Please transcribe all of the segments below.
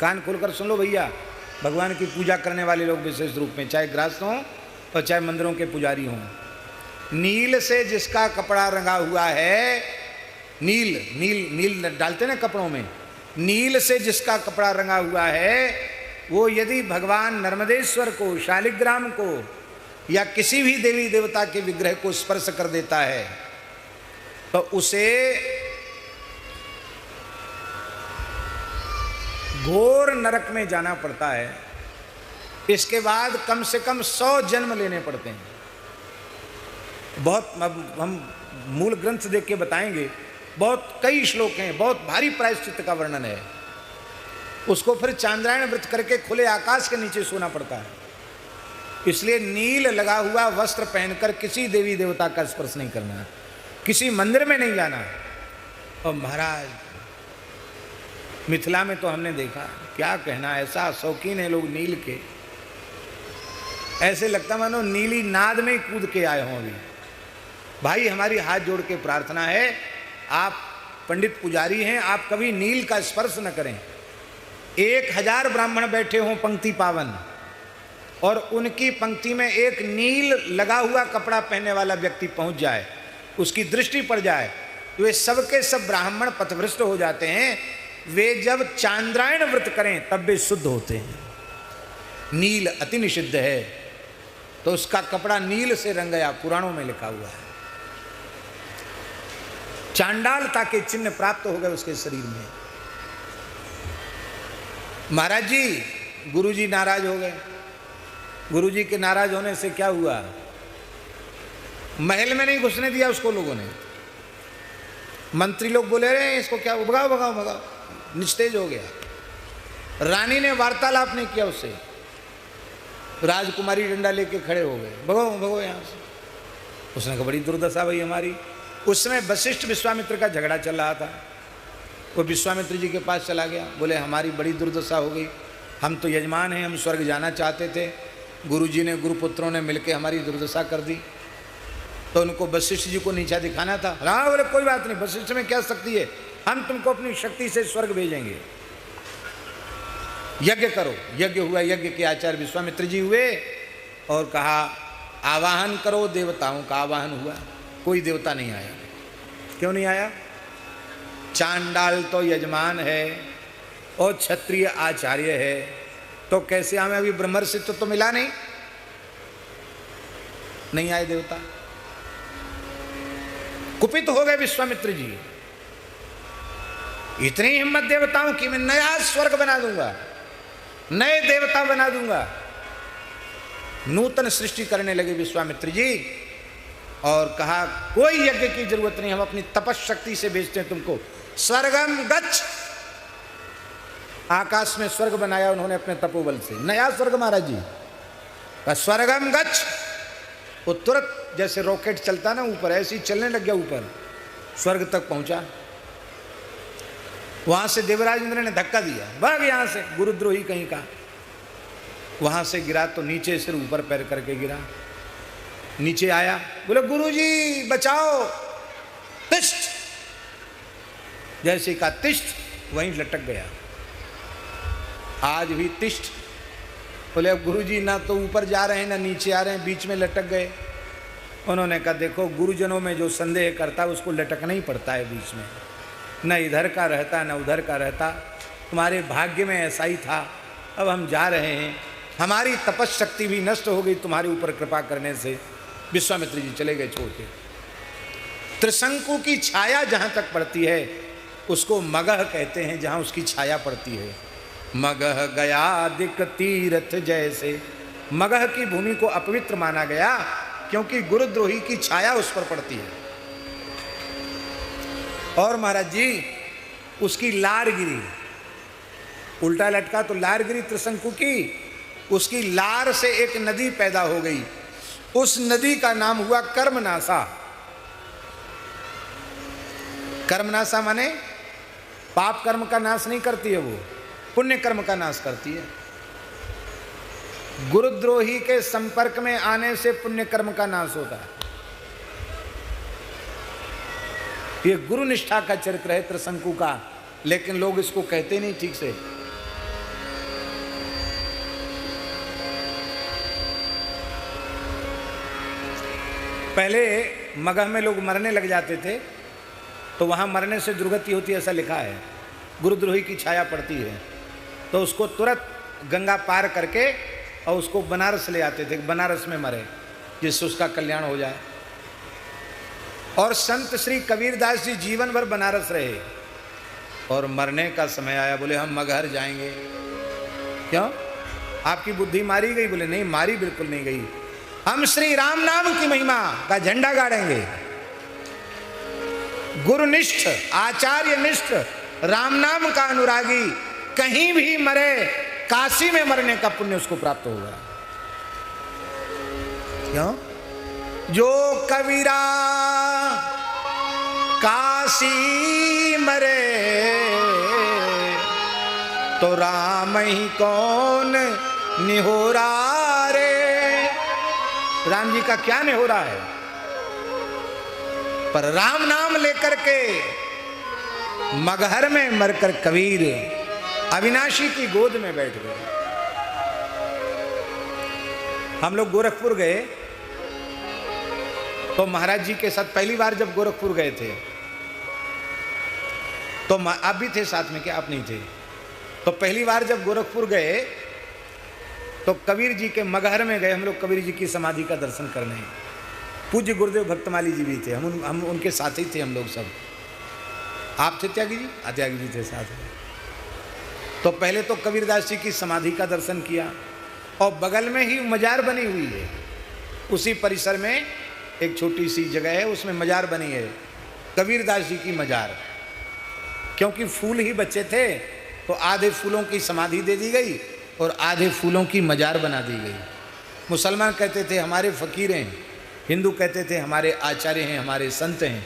कान खोलकर सुन लो भैया, भगवान की पूजा करने वाले लोग विशेष रूप में, चाहे गृहस्थ हों और चाहे मंदिरों के पुजारी हों, नील से जिसका कपड़ा रंगा हुआ है, नील नील नील डालते ना कपड़ों में, नील से जिसका कपड़ा रंगा हुआ है, वो यदि भगवान नर्मदेश्वर को, शालिग्राम को या किसी भी देवी देवता के विग्रह को स्पर्श कर देता है तो उसे घोर नरक में जाना पड़ता है। इसके बाद कम से कम 100 जन्म लेने पड़ते हैं। बहुत हम मूल ग्रंथ देख के बताएंगे, बहुत कई श्लोक हैं, बहुत भारी प्रायश्चित्त का वर्णन है। उसको फिर चांद्रायण व्रत करके खुले आकाश के नीचे सोना पड़ता है। इसलिए नील लगा हुआ वस्त्र पहनकर किसी देवी देवता का स्पर्श नहीं करना, किसी मंदिर में नहीं जाना। और महाराज मिथिला में तो हमने देखा, क्या कहना, ऐसा शौकीन है लोग नील के, ऐसे लगता मानो नीली नाद में ही कूद के आए हों। अभी भाई हमारी हाथ जोड़ के प्रार्थना है, आप पंडित पुजारी हैं, आप कभी नील का स्पर्श न करें। 1000 ब्राह्मण बैठे हों पंक्ति पावन और उनकी पंक्ति में एक नील लगा हुआ कपड़ा पहनने वाला व्यक्ति पहुंच जाए, उसकी दृष्टि पड़ जाए, तो वे सब के सब ब्राह्मण पथभ्रष्ट हो जाते हैं। वे जब चांद्रायण व्रत करें तब वे शुद्ध होते हैं। नील अति निषिद्ध है, तो उसका कपड़ा नील से रंग गया, पुराणों में लिखा हुआ है। चांडालता के चिन्ह प्राप्त हो गए उसके शरीर में। महाराज जी, गुरुजी नाराज हो गए। गुरुजी के नाराज होने से क्या हुआ, महल में नहीं घुसने दिया उसको लोगों ने। मंत्री लोग बोले रहे इसको क्या, भगाओ भगाओ भगाओ, निस्तेज हो गया। रानी ने वार्तालाप नहीं किया उससे, राजकुमारी डंडा लेके खड़े हो गए, भगो भगो यहाँ से। उसने कहा बड़ी दुर्दशा भाई हमारी। उस समय वशिष्ठ विश्वामित्र का झगड़ा चल रहा था। वो विश्वामित्र जी के पास चला गया, बोले हमारी बड़ी दुर्दशा हो गई, हम तो यजमान हैं, हम स्वर्ग जाना चाहते थे, गुरुजी ने, गुरुपुत्रों ने मिलकर हमारी दुर्दशा कर दी। तो उनको वशिष्ठ जी को नीचा दिखाना था। हाँ बोले कोई बात नहीं, वशिष्ठ में क्या शक्ति है, हम तुमको अपनी शक्ति से स्वर्ग भेजेंगे, यज्ञ करो। यज्ञ हुआ, यज्ञ के आचार्य विश्वामित्र जी हुए और कहा आवाहन करो, देवताओं का आवाहन हुआ। कोई देवता नहीं आया। क्यों नहीं आया? चांडाल तो यजमान है और क्षत्रिय आचार्य है, तो कैसे हमें अभी ब्रह्मर्षित्व तो मिला नहीं आए देवता। कुपित हो गए विश्वामित्र जी, इतनी हिम्मत देवताओं की, मैं नया स्वर्ग बना दूंगा, नए देवता बना दूंगा। नूतन सृष्टि करने लगे विश्वामित्र जी और कहा कोई यज्ञ की जरूरत नहीं, हम अपनी तपशक्ति से भेजते हैं तुमको। स्वर्गम गच्छ, आकाश में स्वर्ग बनाया उन्होंने अपने तपोबल से, नया स्वर्ग महाराज जी। स्वर्गम गच्छ, वो तुरंत जैसे रॉकेट चलता ना ऊपर, ऐसे ही चलने लग गया ऊपर, स्वर्ग तक पहुंचा। वहां से देवराज इंद्र ने धक्का दिया, भाग यहां से, गुरुद्रोही कहीं का। वहां से गिरा तो नीचे सिर ऊपर पैर करके गिरा। नीचे आया, बोले गुरुजी बचाओ, तिष्ठ। जैसे का तिष्ठ, वहीं लटक गया। आज भी तिष्ठ। बोले अब गुरुजी ना तो ऊपर जा रहे हैं ना नीचे आ रहे हैं, बीच में लटक गए। उन्होंने कहा देखो गुरुजनों में जो संदेह करता है उसको लटकना ही पड़ता है बीच में, न इधर का रहता न उधर का रहता। तुम्हारे भाग्य में ऐसा ही था, अब हम जा रहे हैं, हमारी तपस्शक्ति भी नष्ट हो गई तुम्हारे ऊपर कृपा करने से। विश्वामित्र जी चले गए छोड़ के। त्रिशंकु की छाया जहाँ तक पड़ती है उसको मगह कहते हैं, जहाँ उसकी छाया पड़ती है। मगह गया दिक तीर्थ जैसे, मगह की भूमि को अपवित्र माना गया क्योंकि गुरुद्रोही की छाया उस पर पड़ती है। और महाराज जी उसकी लार गिरी, उल्टा लटका तो लार गिरी त्रिशंकु की, उसकी लार से एक नदी पैदा हो गई। उस नदी का नाम हुआ कर्मनासा। कर्मनासा माने पाप कर्म का नाश नहीं करती है, वो पुण्य कर्म का नाश करती है। गुरुद्रोही के संपर्क में आने से पुण्य कर्म का नाश होता है। ये गुरु निष्ठा का चरित्र है त्रिशंकु का, लेकिन लोग इसको कहते नहीं ठीक से। पहले मगह में लोग मरने लग जाते थे तो वहाँ मरने से दुर्गति होती है, ऐसा लिखा है, गुरुद्रोही की छाया पड़ती है, तो उसको तुरंत गंगा पार करके और उसको बनारस ले आते थे, बनारस में मरे जिससे उसका कल्याण हो जाए। और संत श्री कबीरदास जी जीवन भर बनारस रहे और मरने का समय आया, बोले हम मगहर जाएंगे। क्यों? आपकी बुद्धि मारी गई? बोले नहीं, मारी बिल्कुल नहीं गई, हम श्री राम नाम की महिमा का झंडा गाड़ेंगे। गुरुनिष्ठ, आचार्य निष्ठ, राम नाम का अनुरागी कहीं भी मरे, काशी में मरने का पुण्य उसको प्राप्त होगा। क्यों? जो कबीरा काशी मरे तो राम ही कौन निहोरा रे। राम जी का क्या निहोरा है? पर राम नाम लेकर के मगहर में मरकर कबीर अविनाशी की गोद में बैठ गए। हम लोग गोरखपुर गए तो महाराज जी के साथ पहली बार जब गोरखपुर गए थे तो आप भी थे साथ में, क्या आप नहीं थे? तो पहली बार जब गोरखपुर गए तो कबीर जी के मगहर में गए हम लोग, कबीर जी की समाधि का दर्शन करने। पूज्य गुरुदेव भक्तमाली जी भी थे, हम उनके साथ ही थे हम लोग सब। आप थे त्यागी जी? त्यागी जी थे साथ में। तो पहले तो कबीरदास जी की समाधि का दर्शन किया और बगल में ही मजार बनी हुई है, उसी परिसर में एक छोटी सी जगह है, उसमें मजार बनी है, कबीरदास जी की मजार। क्योंकि फूल ही बच्चे थे तो आधे फूलों की समाधि दे दी गई और आधे फूलों की मजार बना दी गई। मुसलमान कहते थे हमारे फकीर हैं, हिंदू कहते थे हमारे आचार्य हैं, हमारे संत हैं।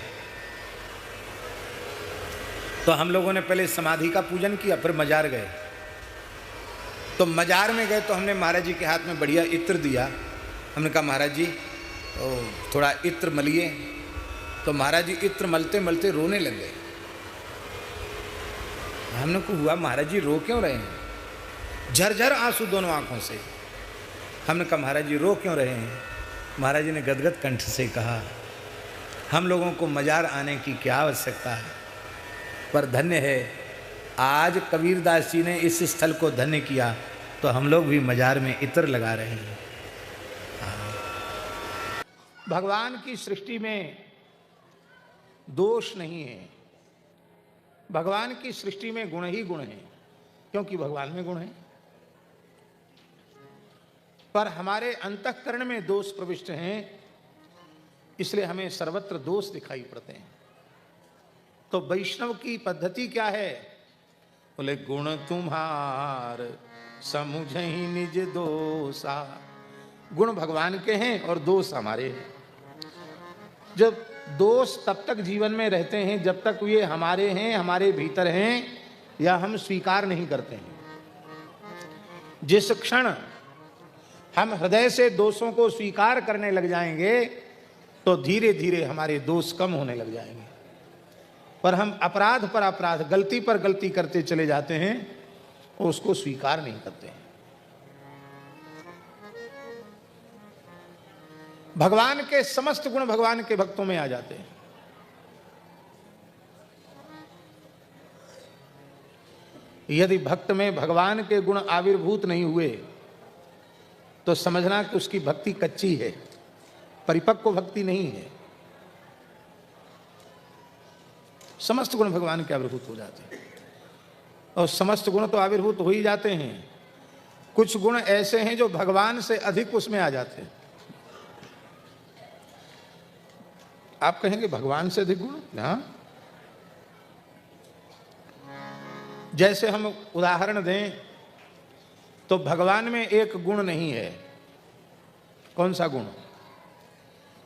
तो हम लोगों ने पहले समाधि का पूजन किया, फिर मजार गए। तो मजार में गए तो हमने महाराज जी के हाथ में बढ़िया इत्र दिया। हमने कहा महाराज जी थोड़ा इत्र मलिए। तो महाराज जी इत्र मलते मलते रोने लग गए। हमने को हुआ महाराज जी रो क्यों रहे हैं? झरझर आंसू दोनों आंखों से। हमने कहा महाराज जी रो क्यों रहे हैं? महाराज जी ने गदगद कंठ से कहा हम लोगों को मजार आने की क्या आवश्यकता है, पर धन्य है आज कबीरदास जी ने इस स्थल को धन्य किया तो हम लोग भी मजार में इत्र लगा रहे हैं। भगवान की सृष्टि में दोष नहीं है, भगवान की सृष्टि में गुण ही गुण है, क्योंकि भगवान में गुण है। पर हमारे अंतःकरण में दोष प्रविष्ट हैं, इसलिए हमें सर्वत्र दोष दिखाई पड़ते हैं। तो वैष्णव की पद्धति क्या है? बोले गुण तुम्हार समुझहि निज दोषा। गुण भगवान के हैं और दोष हमारे हैं। जब दोष तब तक जीवन में रहते हैं जब तक ये हमारे हैं, हमारे भीतर हैं, या हम स्वीकार नहीं करते हैं। जिस क्षण हम हृदय से दोषों को स्वीकार करने लग जाएंगे तो धीरे धीरे हमारे दोष कम होने लग जाएंगे। पर हम अपराध पर अपराध, गलती पर गलती करते चले जाते हैं और उसको स्वीकार नहीं करते हैं। भगवान के समस्त गुण भगवान के भक्तों में आ जाते हैं। यदि भक्त में भगवान के गुण आविर्भूत नहीं हुए तो समझना कि उसकी भक्ति कच्ची है, परिपक्व भक्ति नहीं है। समस्त गुण भगवान के आविर्भूत हो जाते हैं और समस्त गुण तो आविर्भूत हो ही जाते हैं। कुछ गुण ऐसे हैं जो भगवान से अधिक उसमें आ जाते हैं। आप कहेंगे भगवान से अधिक गुण? हाँ, जैसे हम उदाहरण दें तो भगवान में एक गुण नहीं है। कौन सा गुण?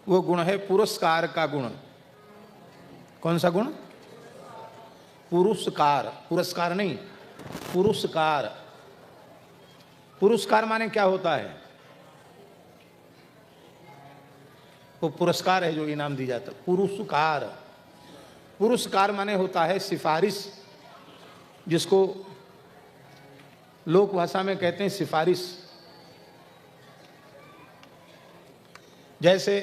वो गुण है पुरस्कार का गुण। कौन सा गुण? पुरस्कार, पुरस्कार नहीं, पुरस्कार। पुरस्कार माने क्या होता है? वो पुरस्कार है जो इनाम दी जाता है। पुरस्कार, पुरस्कार माने होता है सिफारिश, जिसको लोक भाषा में कहते हैं सिफारिश। जैसे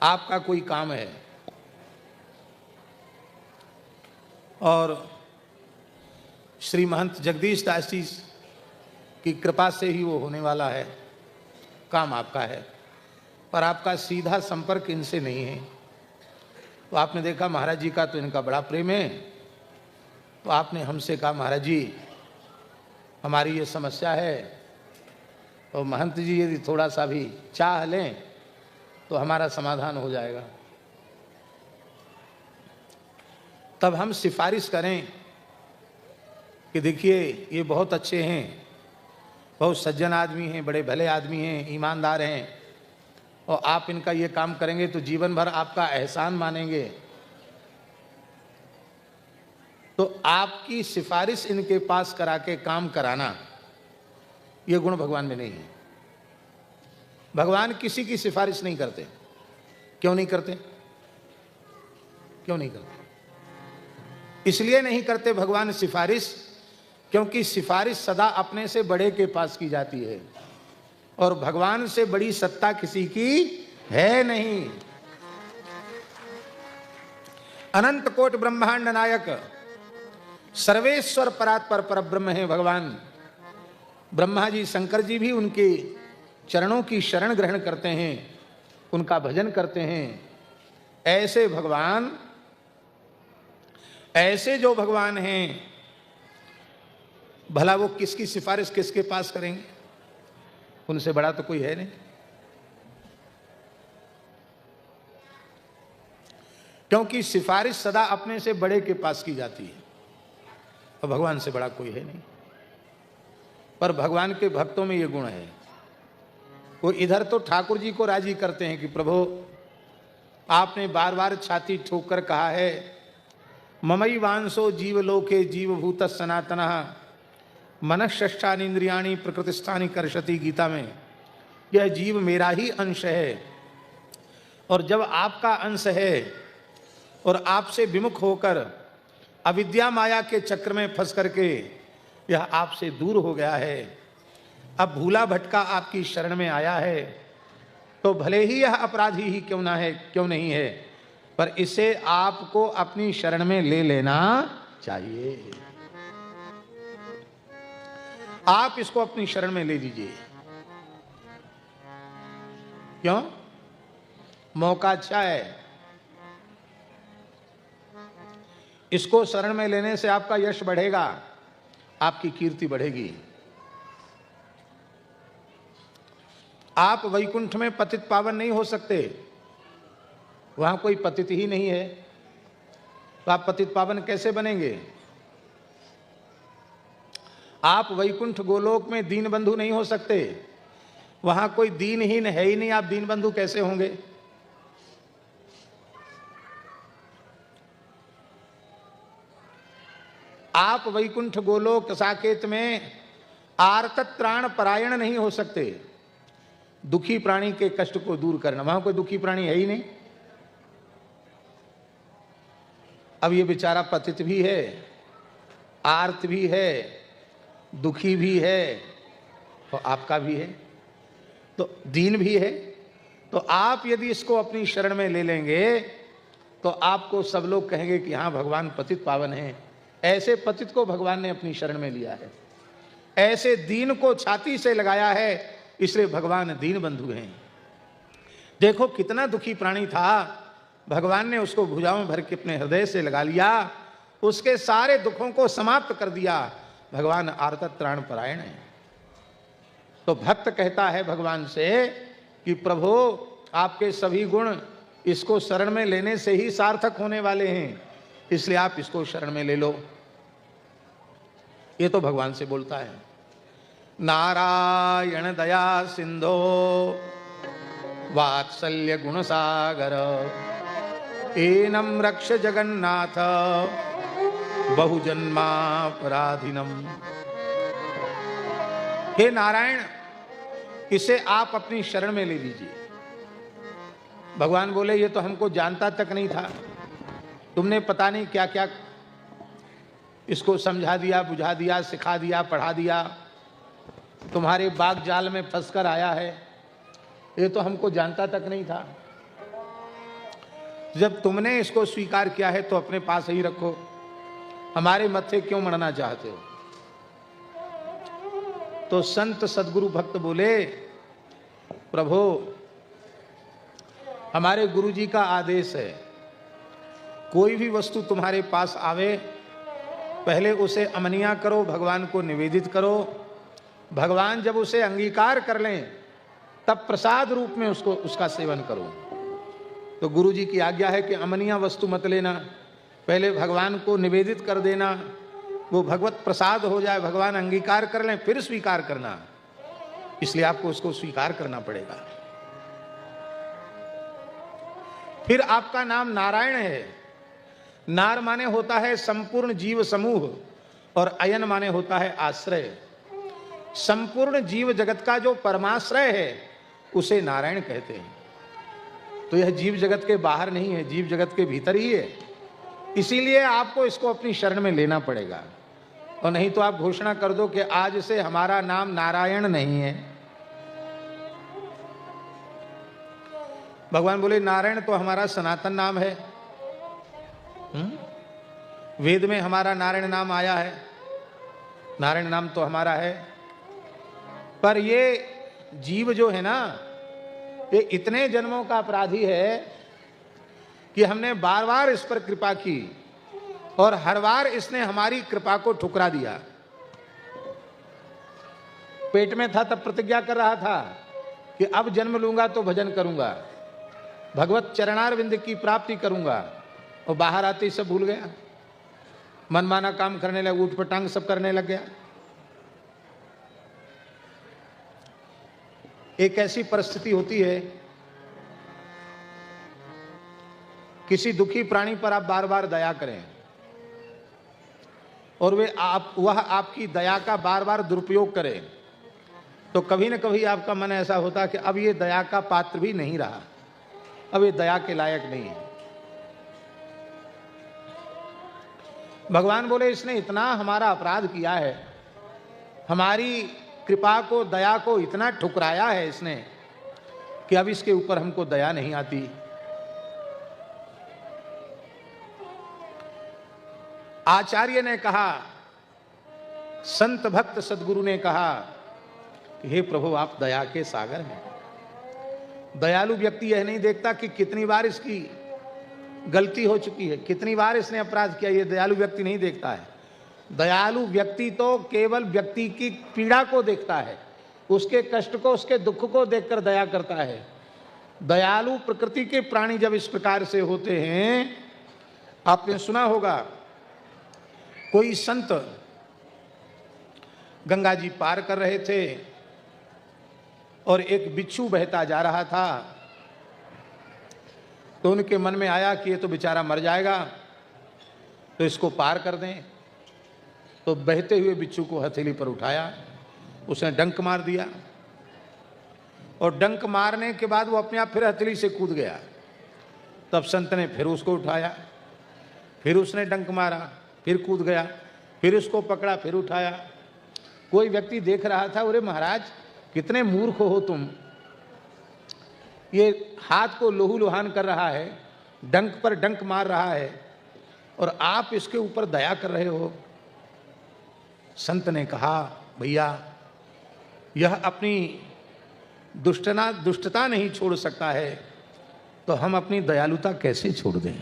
आपका कोई काम है और श्री महंत जगदीश दास जी की कृपा से ही वो होने वाला है, काम आपका है, पर आपका सीधा संपर्क इनसे नहीं है। तो आपने देखा महाराज जी का तो इनका बड़ा प्रेम है, तो आपने हमसे कहा महाराज जी हमारी ये समस्या है, और महंत जी यदि थोड़ा सा भी चाह लें तो हमारा समाधान हो जाएगा। तब हम सिफारिश करें कि देखिए ये बहुत अच्छे हैं, बहुत सज्जन आदमी हैं, बड़े भले आदमी हैं, ईमानदार हैं, और आप इनका ये काम करेंगे तो जीवन भर आपका एहसान मानेंगे। तो आपकी सिफारिश इनके पास करा के काम कराना, ये गुण भगवान में नहीं है। भगवान किसी की सिफारिश नहीं करते। क्यों नहीं करते? क्यों नहीं करते? इसलिए नहीं करते भगवान सिफारिश, क्योंकि सिफारिश सदा अपने से बड़े के पास की जाती है, और भगवान से बड़ी सत्ता किसी की है नहीं। अनंत कोट ब्रह्मांड नायक सर्वेश्वर परात्पर परब्रह्म है भगवान। ब्रह्मा जी शंकर जी भी उनके चरणों की शरण ग्रहण करते हैं, उनका भजन करते हैं। ऐसे भगवान, ऐसे जो भगवान हैं, भला वो किसकी सिफारिश किसके पास करेंगे? उनसे बड़ा तो कोई है नहीं। क्योंकि सिफारिश सदा अपने से बड़े के पास की जाती है, और भगवान से बड़ा कोई है नहीं। पर भगवान के भक्तों में ये गुण है, वो इधर तो ठाकुर जी को राजी करते हैं कि प्रभु आपने बार बार छाती ठोक कर कहा है, ममई वांसो जीवलोके जीवभूत सनातनः मनःषष्ठानि इंद्रियाणि प्रकृतिस्थानि कर्षति। गीता में यह जीव मेरा ही अंश है, और जब आपका अंश है और आपसे विमुख होकर अविद्या माया के चक्र में फंस करके यह आपसे दूर हो गया है, अब भूला भटका आपकी शरण में आया है, तो भले ही यह अपराधी ही क्यों ना है, क्यों नहीं है, पर इसे आपको अपनी शरण में ले लेना चाहिए। आप इसको अपनी शरण में ले लीजिए। क्यों? मौका अच्छा है। इसको शरण में लेने से आपका यश बढ़ेगा, आपकी कीर्ति बढ़ेगी। आप वैकुंठ में पतित पावन नहीं हो सकते, वहां कोई पतित ही नहीं है, तो आप पतित पावन कैसे बनेंगे? आप वैकुंठ गोलोक में दीन बंधु नहीं हो सकते, वहां कोई दीनहीन है ही नहीं, आप दीन बंधु कैसे होंगे? आप वैकुंठ गोलोक साकेत में आर्तत्राण परायण नहीं हो सकते, दुखी प्राणी के कष्ट को दूर करना, वहां कोई दुखी प्राणी है ही नहीं। अब ये बेचारा पतित भी है, आर्त भी है, दुखी भी है, और आपका भी है, तो दीन भी है। तो आप यदि इसको अपनी शरण में ले लेंगे तो आपको सब लोग कहेंगे कि हाँ भगवान पतित पावन है। ऐसे पतित को भगवान ने अपनी शरण में लिया है, ऐसे दीन को छाती से लगाया है, इसलिए भगवान दीन बंधु हैं। देखो कितना दुखी प्राणी था, भगवान ने उसको भुजाओं में भर के अपने हृदय से लगा लिया, उसके सारे दुखों को समाप्त कर दिया। भगवान आर्तत्राण परायण है। तो भक्त कहता है भगवान से कि प्रभु आपके सभी गुण इसको शरण में लेने से ही सार्थक होने वाले हैं, इसलिए आप इसको शरण में ले लो। ये तो भगवान से बोलता है। नारायण दया सिंधो वात्सल्य गुण सागर एनम रक्ष जगन्नाथ बहुजन्मापराधिनम। हे नारायण, इसे आप अपनी शरण में ले लीजिए। भगवान बोले ये तो हमको जानता तक नहीं था, तुमने पता नहीं क्या क्या इसको समझा दिया, बुझा दिया, सिखा दिया, पढ़ा दिया, तुम्हारे बाग जाल में फंसकर आया है, ये तो हमको जानता तक नहीं था। जब तुमने इसको स्वीकार किया है तो अपने पास ही रखो, हमारे मत्थे क्यों मरना चाहते हो? तो संत सदगुरु भक्त बोले, प्रभु हमारे गुरु जी का आदेश है, कोई भी वस्तु तुम्हारे पास आवे पहले उसे अमनिया करो, भगवान को निवेदित करो। भगवान जब उसे अंगीकार कर लें तब प्रसाद रूप में उसका सेवन करो। तो गुरु जी की आज्ञा है कि अमनिया वस्तु मत लेना, पहले भगवान को निवेदित कर देना, वो भगवत प्रसाद हो जाए, भगवान अंगीकार कर लें फिर स्वीकार करना। इसलिए आपको उसको स्वीकार करना पड़ेगा। फिर आपका नाम नारायण है। नार माने होता है संपूर्ण जीव समूह और अयन माने होता है आश्रय। संपूर्ण जीव जगत का जो परमाश्रय है उसे नारायण कहते हैं। तो यह जीव जगत के बाहर नहीं है, जीव जगत के भीतर ही है। इसीलिए आपको इसको अपनी शरण में लेना पड़ेगा, और नहीं तो आप घोषणा कर दो कि आज से हमारा नाम नारायण नहीं है। भगवान बोले नारायण तो हमारा सनातन नाम है। वेद में हमारा नारायण नाम आया है, नारायण नाम तो हमारा है। पर ये जीव जो है ना, ये इतने जन्मों का अपराधी है कि हमने बार बार इस पर कृपा की और हर बार इसने हमारी कृपा को ठुकरा दिया। पेट में था तब प्रतिज्ञा कर रहा था कि अब जन्म लूंगा तो भजन करूंगा, भगवत चरणारविंद की प्राप्ति करूंगा, और बाहर आते ही सब भूल गया, मनमाना काम करने लगा, ऊट पटांग सब करने लग गया। एक ऐसी परिस्थिति होती है, किसी दुखी प्राणी पर आप बार बार दया करें और वह आपकी दया का बार बार दुरुपयोग करे, तो कभी न कभी आपका मन ऐसा होता कि अब ये दया का पात्र भी नहीं रहा, अब ये दया के लायक नहीं है। भगवान बोले इसने इतना हमारा अपराध किया है, हमारी कृपा को, दया को इतना ठुकराया है इसने कि अब इसके ऊपर हमको दया नहीं आती। आचार्य ने कहा, संत भक्त सदगुरु ने कहा कि हे प्रभु आप दया के सागर हैं। दयालु व्यक्ति यह नहीं देखता कि कितनी बार इसकी गलती हो चुकी है, कितनी बार इसने अपराध किया, ये दयालु व्यक्ति नहीं देखता है। दयालु व्यक्ति तो केवल व्यक्ति की पीड़ा को देखता है, उसके कष्ट को, उसके दुख को देखकर दया करता है। दयालु प्रकृति के प्राणी जब इस प्रकार से होते हैं, आपने सुना होगा कोई संत गंगा जी पार कर रहे थे और एक बिच्छू बहता जा रहा था, तो उनके मन में आया कि ये तो बेचारा मर जाएगा, तो इसको पार कर दें। तो बहते हुए बिच्छू को हथेली पर उठाया, उसने डंक मार दिया, और डंक मारने के बाद वो अपने आप फिर हथेली से कूद गया। तब संत ने फिर उसको उठाया, फिर उसने डंक मारा, फिर कूद गया, फिर उसको पकड़ा, फिर उठाया। कोई व्यक्ति देख रहा था, अरे महाराज कितने मूर्ख हो तुम, ये हाथ को लोहू लुहान कर रहा है, डंक पर डंक मार रहा है, और आप इसके ऊपर दया कर रहे हो। संत ने कहा, भैया यह अपनी दुष्टता नहीं छोड़ सकता है, तो हम अपनी दयालुता कैसे छोड़ दें।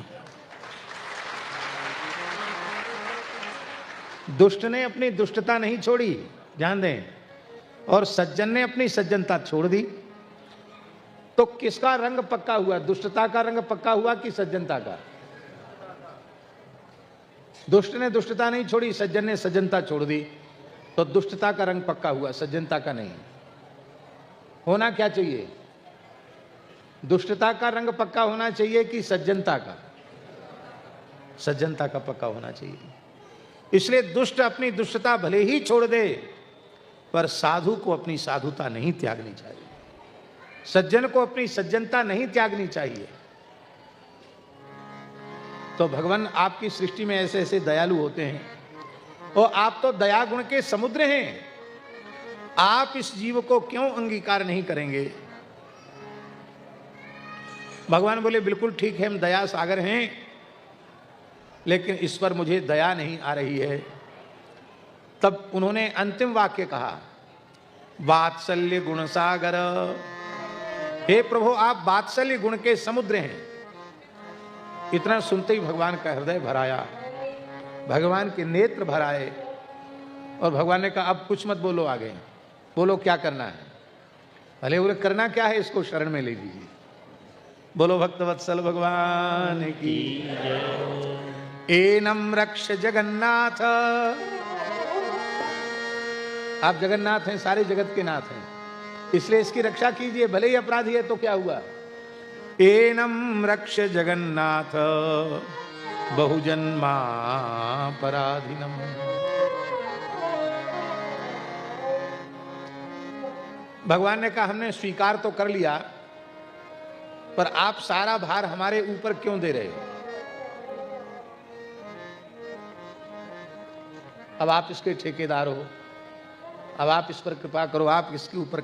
दुष्ट ने अपनी दुष्टता नहीं छोड़ी, ध्यान दें, और सज्जन ने अपनी सज्जनता छोड़ दी। तो किसका रंग पक्का हुआ, दुष्टता का रंग पक्का हुआ कि सज्जनता का? दुष्ट ने दुष्टता नहीं छोड़ी, सज्जन ने सज्जनता छोड़ दी, तो दुष्टता का रंग पक्का हुआ, सज्जनता का नहीं। होना क्या चाहिए? दुष्टता का रंग पक्का होना चाहिए कि सज्जनता का? सज्जनता का पक्का होना चाहिए। इसलिए दुष्ट अपनी दुष्टता भले ही छोड़ दे, पर साधु को अपनी साधुता नहीं त्यागनी चाहिए, सज्जन को अपनी सज्जनता नहीं त्यागनी चाहिए। तो भगवान आपकी सृष्टि में ऐसे ऐसे दयालु होते हैं, और आप तो दया गुण के समुद्र हैं। आप इस जीव को क्यों अंगीकार नहीं करेंगे? भगवान बोले बिल्कुल ठीक है, हम दया सागर हैं, लेकिन इस पर मुझे दया नहीं आ रही है। तब उन्होंने अंतिम वाक्य कहा, वात्सल्य गुण सागर। हे प्रभु, आप वात्सल्य गुण के समुद्र हैं। इतना सुनते ही भगवान का हृदय भराया, भगवान के नेत्र भराए, और भगवान ने कहा अब कुछ मत बोलो, आगे बोलो क्या करना है। भले बोले करना क्या है, इसको शरण में ले लीजिए। बोलो भक्तवत्सल भगवान की एनम रक्ष जगन्नाथ। आप जगन्नाथ हैं, सारे जगत के नाथ हैं, इसलिए इसकी रक्षा कीजिए, भले ही अपराधी है तो क्या हुआ। एनम रक्ष जगन्नाथ बहुजन्मा पराधीनम। भगवान ने कहा हमने स्वीकार तो कर लिया, पर आप सारा भार हमारे ऊपर क्यों दे रहे हो। अब आप इसके ठेकेदार हो, अब आप इस पर कृपा करो, आप इसके ऊपर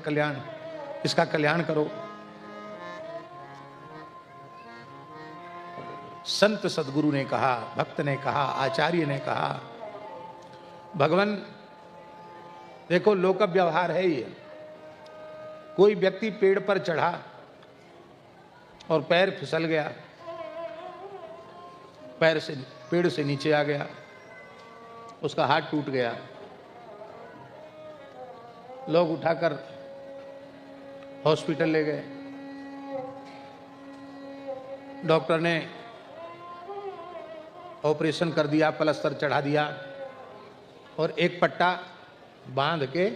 इसका कल्याण करो। संत सदगुरु ने कहा, भक्त ने कहा, आचार्य ने कहा, भगवान देखो लोक व्यवहार है ये, कोई व्यक्ति पेड़ पर चढ़ा और पैर फिसल गया, पेड़ से नीचे आ गया, उसका हाथ टूट गया, लोग उठाकर हॉस्पिटल ले गए, डॉक्टर ने ऑपरेशन कर दिया, प्लास्टर चढ़ा दिया और एक पट्टा बांध के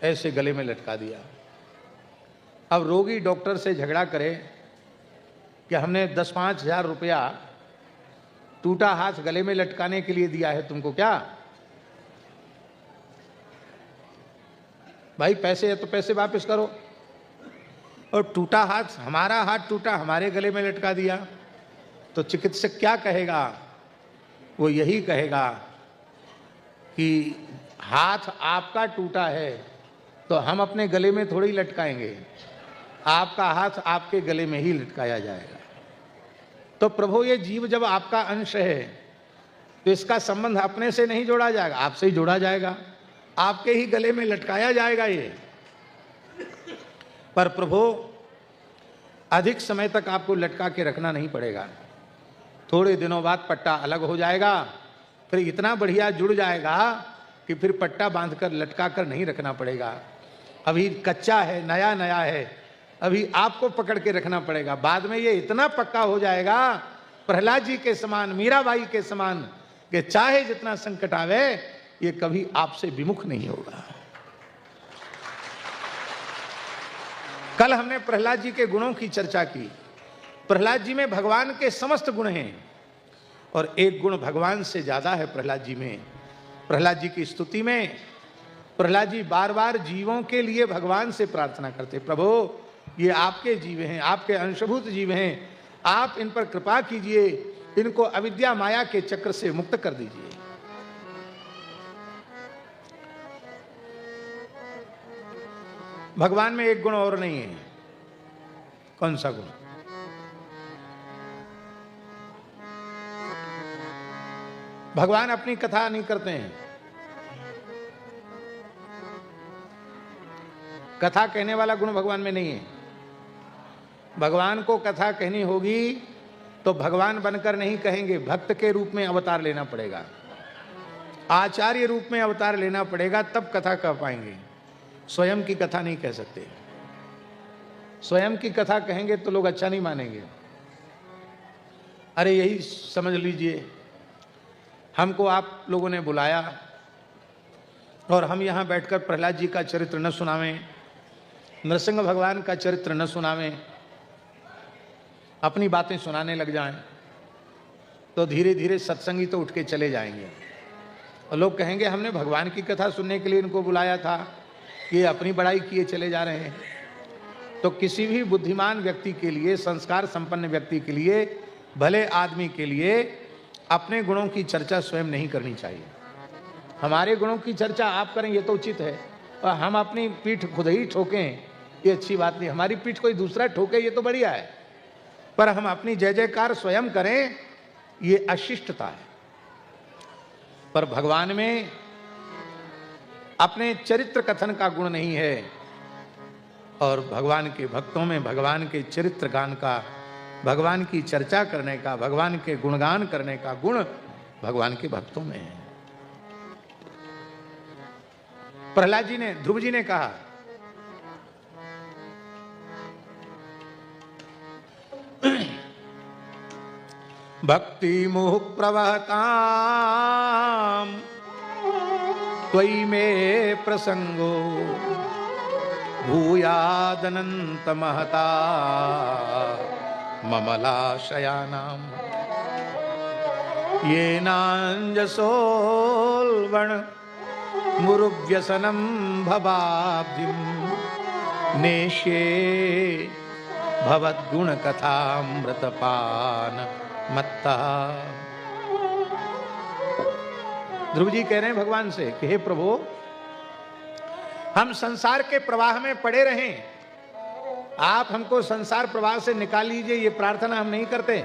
ऐसे गले में लटका दिया। अब रोगी डॉक्टर से झगड़ा करे कि हमने 10-5 हज़ार रुपया टूटा हाथ गले में लटकाने के लिए दिया है तुमको, क्या भाई पैसे है तो पैसे वापस करो, और टूटा हाथ, हमारा हाथ टूटा, हमारे गले में लटका दिया, तो चिकित्सक क्या कहेगा। वो यही कहेगा कि हाथ आपका टूटा है तो हम अपने गले में थोड़ी लटकाएंगे, आपका हाथ आपके गले में ही लटकाया जाएगा। तो प्रभु ये जीव जब आपका अंश है तो इसका संबंध अपने से नहीं जोड़ा जाएगा, आपसे ही जोड़ा जाएगा, आपके ही गले में लटकाया जाएगा ये। पर प्रभु अधिक समय तक आपको लटका के रखना नहीं पड़ेगा, थोड़े दिनों बाद पट्टा अलग हो जाएगा, फिर इतना बढ़िया जुड़ जाएगा कि फिर पट्टा बांधकर लटका कर नहीं रखना पड़ेगा। अभी कच्चा है, नया नया है, अभी आपको पकड़ के रखना पड़ेगा, बाद में ये इतना पक्का हो जाएगा प्रहलाद जी के समान, मीराबाई के समान, कि चाहे जितना संकट आवे ये कभी आपसे विमुख नहीं होगा। कल हमने प्रहलाद जी के गुणों की चर्चा की। प्रहलाद जी में भगवान के समस्त गुण हैं और एक गुण भगवान से ज्यादा है प्रहलाद जी में। प्रहलाद जी की स्तुति में प्रहलाद जी बार बार जीवों के लिए भगवान से प्रार्थना करते, प्रभु ये आपके जीव हैं, आपके अंशभूत जीव हैं, आप इन पर कृपा कीजिए, इनको अविद्या माया के चक्र से मुक्त कर दीजिए। भगवान में एक गुण और नहीं है। कौन सा गुण? भगवान अपनी कथा नहीं करते हैं। कथा कहने वाला गुण भगवान में नहीं है। भगवान को कथा कहनी होगी तो भगवान बनकर नहीं कहेंगे, भक्त के रूप में अवतार लेना पड़ेगा, आचार्य रूप में अवतार लेना पड़ेगा, तब कथा कह पाएंगे। स्वयं की कथा नहीं कह सकते। स्वयं की कथा कहेंगे तो लोग अच्छा नहीं मानेंगे। अरे यही समझ लीजिए, हमको आप लोगों ने बुलाया और हम यहाँ बैठकर प्रहलाद जी का चरित्र न सुनावें, नरसिंह भगवान का चरित्र न सुनावें, अपनी बातें सुनाने लग जाएं, तो धीरे धीरे सत्संगी तो उठ के चले जाएंगे और लोग कहेंगे हमने भगवान की कथा सुनने के लिए इनको बुलाया था, ये अपनी बड़ाई किए चले जा रहे हैं। तो किसी भी बुद्धिमान व्यक्ति के लिए, संस्कार संपन्न व्यक्ति के लिए, भले आदमी के लिए अपने गुणों की चर्चा स्वयं नहीं करनी चाहिए। हमारे गुणों की चर्चा आप करें ये तो उचित है, और हम अपनी पीठ खुद ही ठोकें ये अच्छी बात नहीं। हमारी पीठ कोई दूसरा ठोके ये तो बढ़िया है, पर हम अपनी जय जयकार स्वयं करें, ये अशिष्टता है। पर भगवान में अपने चरित्र कथन का गुण नहीं है, और भगवान के भक्तों में भगवान के चरित्र गान का, भगवान की चर्चा करने का, भगवान के गुणगान करने का गुण भगवान के भक्तों में है। प्रहलाद जी ने, ध्रुव जी ने कहा, भक्ति मोह प्रवहताम त्वयि मे प्रसंगो भूयादनंत महता ममलाशयानाम येनांजसोल्वण मुरुव्यसनम भवाब्धिम नेष्ये भवद्गुण कथामृतपान मत्ता। ध्रुव जी कह रहे हैं भगवान से कि हे प्रभु, हम संसार के प्रवाह में पड़े रहें, आप हमको संसार प्रवाह से निकाल लीजिए, ये प्रार्थना हम नहीं करते।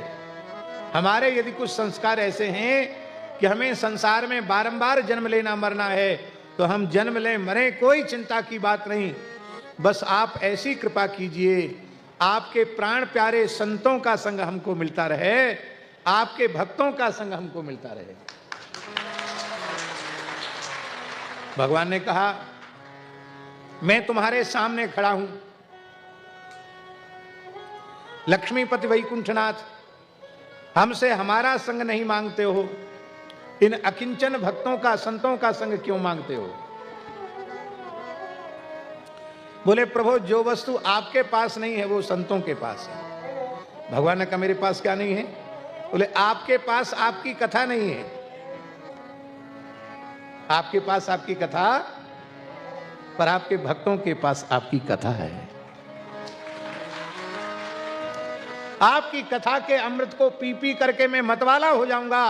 हमारे यदि कुछ संस्कार ऐसे हैं कि हमें संसार में बारंबार जन्म लेना मरना है, तो हम जन्म लें मरें, कोई चिंता की बात नहीं। बस आप ऐसी कृपा कीजिए, आपके प्राण प्यारे संतों का संग हमको मिलता रहे, आपके भक्तों का संग हमको मिलता रहे। भगवान ने कहा, मैं तुम्हारे सामने खड़ा हूं, लक्ष्मीपति वैकुंठनाथ, हमसे हमारा संग नहीं मांगते हो, इन अकिंचन भक्तों का, संतों का संग क्यों मांगते हो? बोले प्रभु, जो वस्तु आपके पास नहीं है वो संतों के पास है। भगवान ने कहा, मेरे पास क्या नहीं है? बोले आपके पास आपकी कथा नहीं है, आपके पास आपकी कथा, पर आपके भक्तों के पास आपकी कथा है। आपकी कथा के अमृत को पी पी करके मैं मतवाला हो जाऊंगा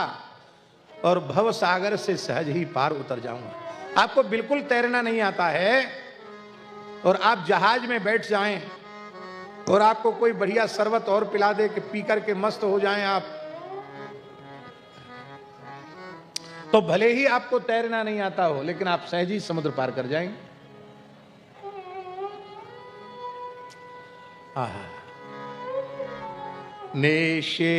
और भव सागर से सहज ही पार उतर जाऊंगा। आपको बिल्कुल तैरना नहीं आता है और आप जहाज में बैठ जाएं और आपको कोई बढ़िया शरबत और पिला दे कि पी करके मस्त हो जाएं आप, तो भले ही आपको तैरना नहीं आता हो, लेकिन आप सहज ही समुद्र पार कर जाएंगे। नेशे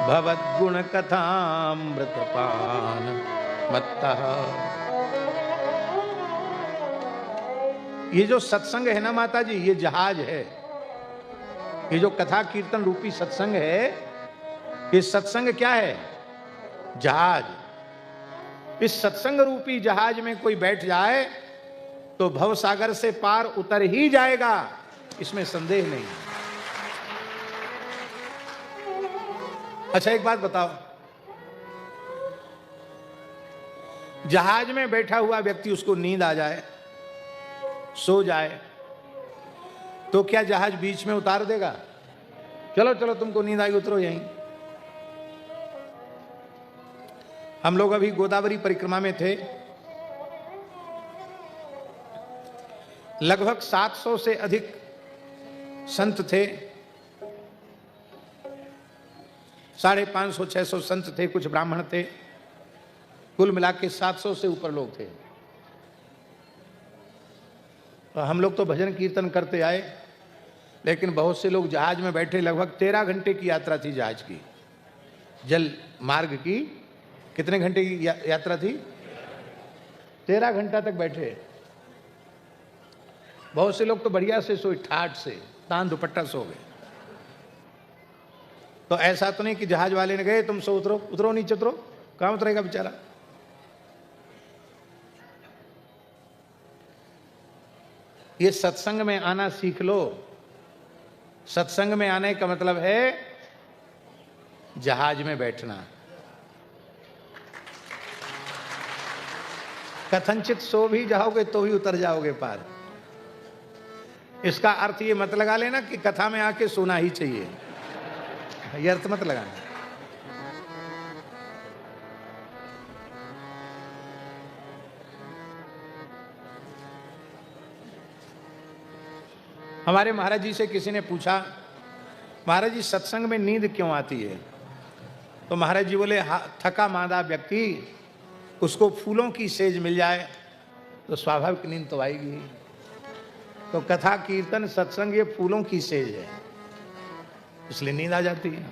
भवद्गुण कथामृतपान मत्तः। ये जो सत्संग है ना माता जी, ये जहाज है। ये जो कथा कीर्तन रूपी सत्संग है, ये सत्संग क्या है? जहाज। इस सत्संग रूपी जहाज में कोई बैठ जाए तो भव सागर से पार उतर ही जाएगा, इसमें संदेह नहीं। अच्छा एक बात बताओ, जहाज में बैठा हुआ व्यक्ति, उसको नींद आ जाए, सो जाए, तो क्या जहाज बीच में उतार देगा? चलो चलो तुमको नींद आई, उतरो यहीं। हम लोग अभी गोदावरी परिक्रमा में थे, लगभग 700 से अधिक संत थे, 550-600 संत थे, कुछ ब्राह्मण थे, कुल मिला के 700 से ऊपर लोग थे। तो हम लोग तो भजन कीर्तन करते आए, लेकिन बहुत से लोग जहाज में बैठे। लगभग 13 घंटे की यात्रा थी जहाज की, जल मार्ग की। कितने घंटे की यात्रा थी? 13 घंटा तक बैठे। बहुत से लोग तो बढ़िया से सोए, ठाठ से तान दुपट्टा सो गए। तो ऐसा तो नहीं कि जहाज वाले ने गए तुम सो उतरो, उतरो नीचे उतरो, कहां उतरेगा बेचारा। ये सत्संग में आना सीख लो। सत्संग में आने का मतलब है जहाज में बैठना। कथनचित सो भी जाओगे तो भी उतर जाओगे पार। इसका अर्थ ये मत लगा लेना कि कथा में आके सोना ही चाहिए, ये अर्थ मत लगाना। हमारे महाराज जी से किसी ने पूछा महाराज जी सत्संग में नींद क्यों आती है? तो महाराज जी बोले थका मांदा व्यक्ति, उसको फूलों की सेज मिल जाए तो स्वाभाविक नींद तो आएगी। तो कथा कीर्तन सत्संग ये फूलों की सेज है, इसलिए नींद आ जाती है।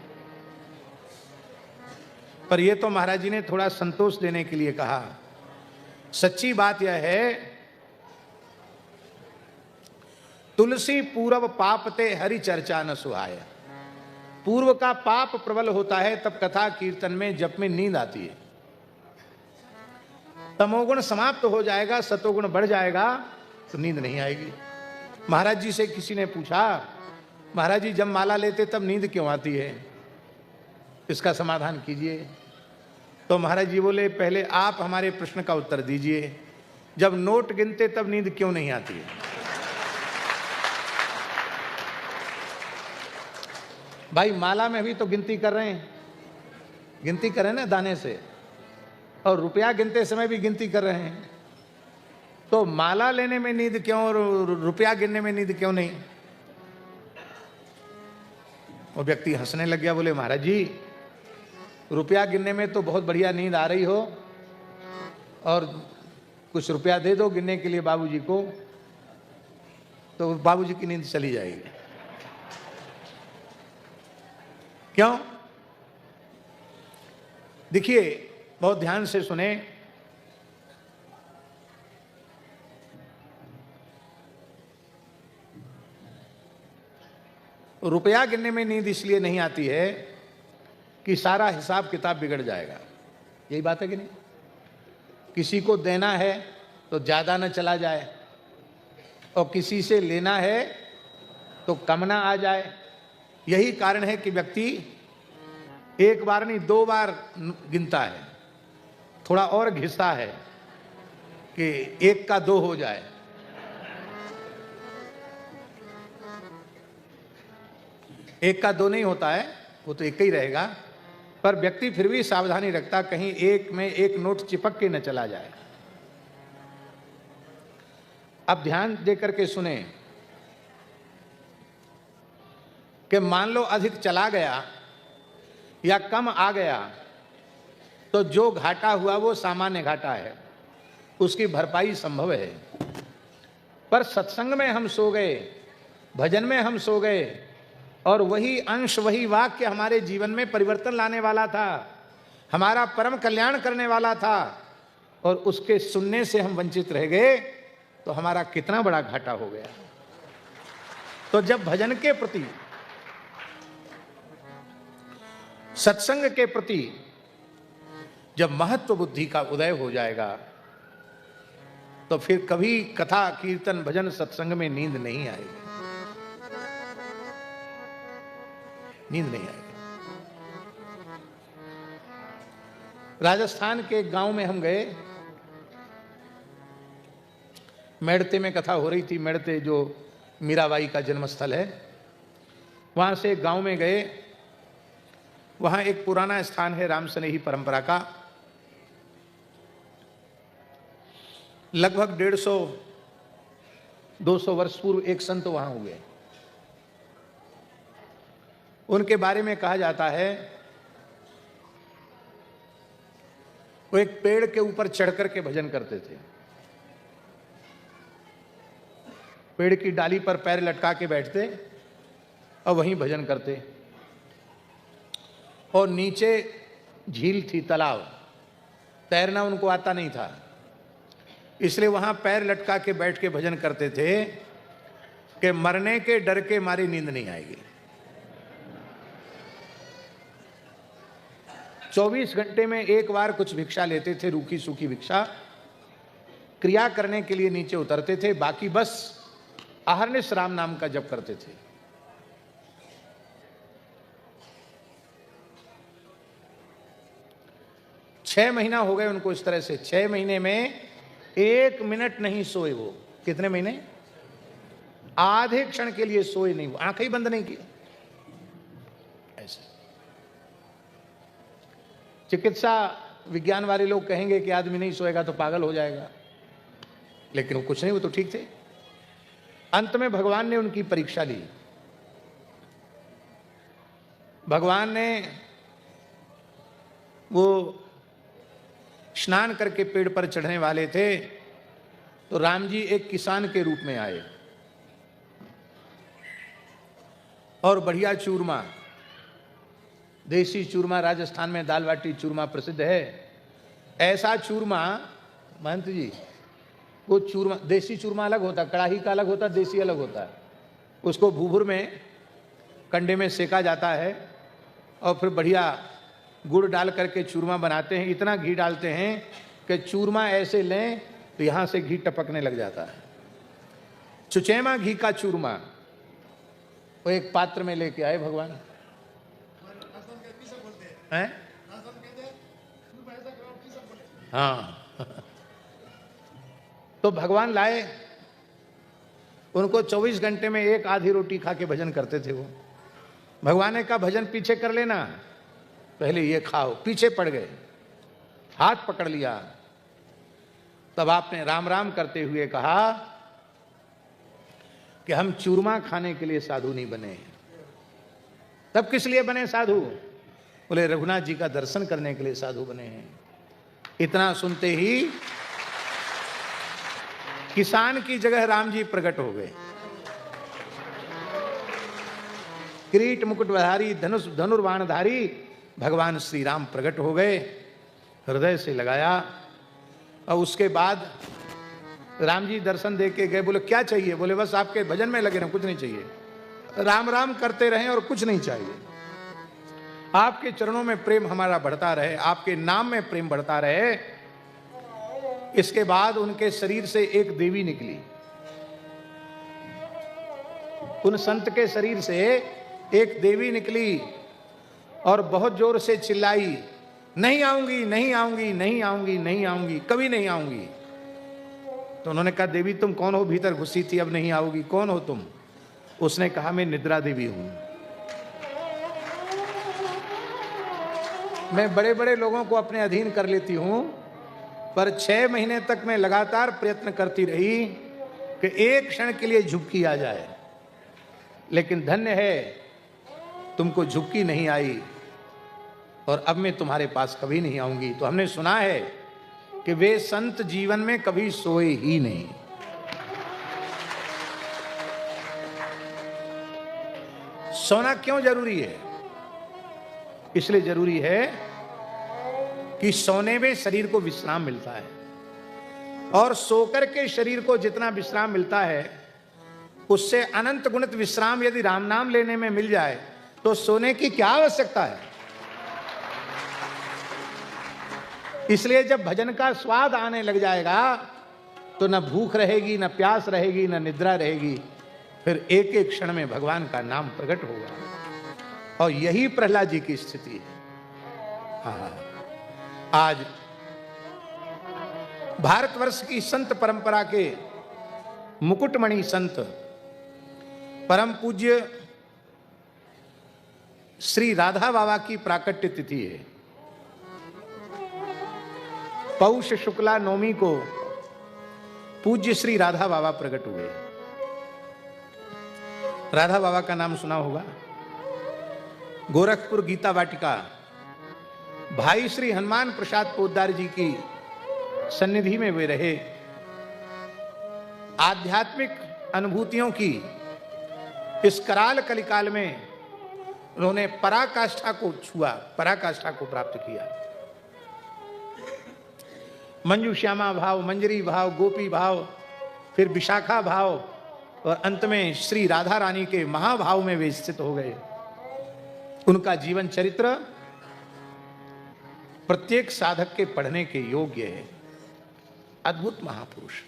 पर ये तो महाराज जी ने थोड़ा संतोष देने के लिए कहा। सच्ची बात यह है, तुलसी पूर्व पापते हरि चर्चा न सुहाय। पूर्व का पाप प्रबल होता है तब कथा कीर्तन में जप में नींद आती है। तमोगुण समाप्त हो जाएगा, सतोगुण बढ़ जाएगा तो नींद नहीं आएगी। महाराज जी से किसी ने पूछा, महाराज जी जब माला लेते तब नींद क्यों आती है, इसका समाधान कीजिए। तो महाराज जी बोले पहले आप हमारे प्रश्न का उत्तर दीजिए, जब नोट गिनते तब नींद क्यों नहीं आती है? भाई माला में भी तो गिनती कर रहे हैं, गिनती कर रहे हैं ना दाने से, और रुपया गिनते समय भी गिनती कर रहे हैं। तो माला लेने में नींद क्यों और रुपया गिनने में नींद क्यों नहीं? वो व्यक्ति हंसने लग गया, बोले महाराज जी रुपया गिनने में तो बहुत बढ़िया नींद आ रही हो, और कुछ रुपया दे दो गिनने के लिए बाबूजी को, तो बाबूजी की नींद चली जाएगी। क्यों? देखिए बहुत ध्यान से सुने। रुपया गिनने में नींद इसलिए नहीं आती है कि सारा हिसाब किताब बिगड़ जाएगा। यही बात है कि नहीं? किसी को देना है तो ज्यादा न चला जाए, और किसी से लेना है तो कम ना आ जाए। यही कारण है कि व्यक्ति एक बार नहीं 2 बार गिनता है, थोड़ा और घिसता है कि 1 का 2 हो जाए। एक का 2 नहीं होता है, वो तो 1 ही रहेगा, पर व्यक्ति फिर भी सावधानी रखता कहीं 1 में 1 नोट चिपक के न चला जाए। अब ध्यान दे करके सुने कि मान लो अधिक चला गया या कम आ गया तो जो घाटा हुआ वो सामान्य घाटा है, उसकी भरपाई संभव है। पर सत्संग में हम सो गए, भजन में हम सो गए, और वही अंश वही वाक्य हमारे जीवन में परिवर्तन लाने वाला था, हमारा परम कल्याण करने वाला था, और उसके सुनने से हम वंचित रह गए तो हमारा कितना बड़ा घाटा हो गया। तो जब भजन के प्रति, सत्संग के प्रति जब महत्व बुद्धि का उदय हो जाएगा तो फिर कभी कथा कीर्तन भजन सत्संग में नींद नहीं आएगी, नींद नहीं आएगी। राजस्थान के एक गांव में हम गए, मेड़ते में कथा हो रही थी। मेड़ते जो मीराबाई का जन्मस्थल है, वहां से एक गांव में गए। वहां एक पुराना स्थान है राम स्नेही परंपरा का, लगभग 150-200 वर्ष पूर्व एक संत वहां हुए। उनके बारे में कहा जाता है वो एक पेड़ के ऊपर चढ़ करके भजन करते थे। पेड़ की डाली पर पैर लटका के बैठते और वहीं भजन करते, और नीचे झील थी, तालाब, तैरना उनको आता नहीं था, इसलिए वहां पैर लटका के बैठ के भजन करते थे कि मरने के डर के मारे नींद नहीं आएगी। 24 घंटे में एक बार कुछ भिक्षा लेते थे, रूखी सूखी भिक्षा, क्रिया करने के लिए नीचे उतरते थे, बाकी बस अहर्निश राम नाम का जप करते थे। छह महीना हो गए उनको इस तरह से। 6 महीने में 1 मिनट नहीं सोए वो। कितने महीने? आधे क्षण के लिए सोए नहीं, वो आंखें ही बंद नहीं की। ऐसे चिकित्सा विज्ञान वाले लोग कहेंगे कि आदमी नहीं सोएगा तो पागल हो जाएगा, लेकिन वो कुछ नहीं, वो तो ठीक थे। अंत में भगवान ने उनकी परीक्षा ली। भगवान ने वो स्नान करके पेड़ पर चढ़ने वाले थे, तो राम जी एक किसान के रूप में आए और बढ़िया चूरमा, देसी चूरमा, राजस्थान में दाल बाटी चूरमा प्रसिद्ध है। ऐसा चूरमा महंत जी, वो चूरमा, देसी चूरमा अलग होता, कड़ाही का अलग होता, देसी अलग होता है। उसको भूभुर में कंडे में सेका जाता है और फिर बढ़िया गुड़ डाल करके चूरमा बनाते हैं। इतना घी डालते हैं कि चूरमा ऐसे लें तो यहाँ से घी टपकने लग जाता है। चुचैमा घी का चूरमा वो एक पात्र में लेके आए भगवान हैं। हाँ तो भगवान लाए, उनको 24 घंटे में एक आधी रोटी खा के भजन करते थे वो। भगवान ने कहा भजन पीछे कर लेना, पहले ये खाओ। पीछे पड़ गए, हाथ पकड़ लिया। तब आपने राम राम करते हुए कहा कि हम चूरमा खाने के लिए साधु नहीं बने। तब किस लिए बने साधु? बोले रघुनाथ जी का दर्शन करने के लिए साधु बने हैं। इतना सुनते ही किसान की जगह राम जी प्रकट हो गए। किरीट मुकुटधारी धनुर्बाणधारी भगवान श्री राम प्रकट हो गए। हृदय से लगाया और उसके बाद राम जी दर्शन दे के गए। बोले क्या चाहिए? बोले बस आपके भजन में लगे रहें, कुछ नहीं चाहिए। राम राम करते रहें और कुछ नहीं चाहिए। आपके चरणों में प्रेम हमारा बढ़ता रहे, आपके नाम में प्रेम बढ़ता रहे। इसके बाद उनके शरीर से एक देवी निकली। उन संत के शरीर से एक देवी निकली और बहुत जोर से चिल्लाई, नहीं आऊंगी, नहीं आऊंगी, नहीं आऊंगी, नहीं आऊंगी, कभी नहीं आऊंगी। तो उन्होंने कहा देवी तुम कौन हो? भीतर घुसी थी, अब नहीं आओगी, कौन हो तुम? उसने कहा मैं निद्रा देवी हूं। मैं बड़े बड़े लोगों को अपने अधीन कर लेती हूं, पर 6 महीने तक मैं लगातार प्रयत्न करती रही कि एक क्षण के लिए झुक्की आ जाए, लेकिन धन्य है तुमको झुक्की नहीं आई और अब मैं तुम्हारे पास कभी नहीं आऊंगी। तो हमने सुना है कि वे संत जीवन में कभी सोए ही नहीं। सोना क्यों जरूरी है? इसलिए जरूरी है कि सोने में शरीर को विश्राम मिलता है, और सोकर के शरीर को जितना विश्राम मिलता है उससे अनंत गुणित विश्राम यदि राम नाम लेने में मिल जाए तो सोने की क्या आवश्यकता है। इसलिए जब भजन का स्वाद आने लग जाएगा तो न भूख रहेगी, न प्यास रहेगी, न निद्रा रहेगी। फिर एक एक क्षण में भगवान का नाम प्रकट होगा। और यही प्रहलाद जी की स्थिति है। हाँ, आज भारतवर्ष की संत परंपरा के मुकुटमणि संत परम पूज्य श्री राधा बाबा की प्राकट्य तिथि है। पौष शुक्ला नवमी को पूज्य श्री राधा बाबा प्रकट हुए। राधा बाबा का नाम सुना होगा। गोरखपुर गीता वाटिका भाई श्री हनुमान प्रसाद पोद्दार जी की सन्निधि में वे रहे। आध्यात्मिक अनुभूतियों की इस कराल कलिकाल में उन्होंने पराकाष्ठा को छुआ, पराकाष्ठा को प्राप्त किया। मंजू श्यामा भाव, मंजरी भाव, गोपी भाव, फिर विशाखा भाव और अंत में श्री राधा रानी के महाभाव में वे स्थित हो गए। उनका जीवन चरित्र प्रत्येक साधक के पढ़ने के योग्य है। अद्भुत महापुरुष।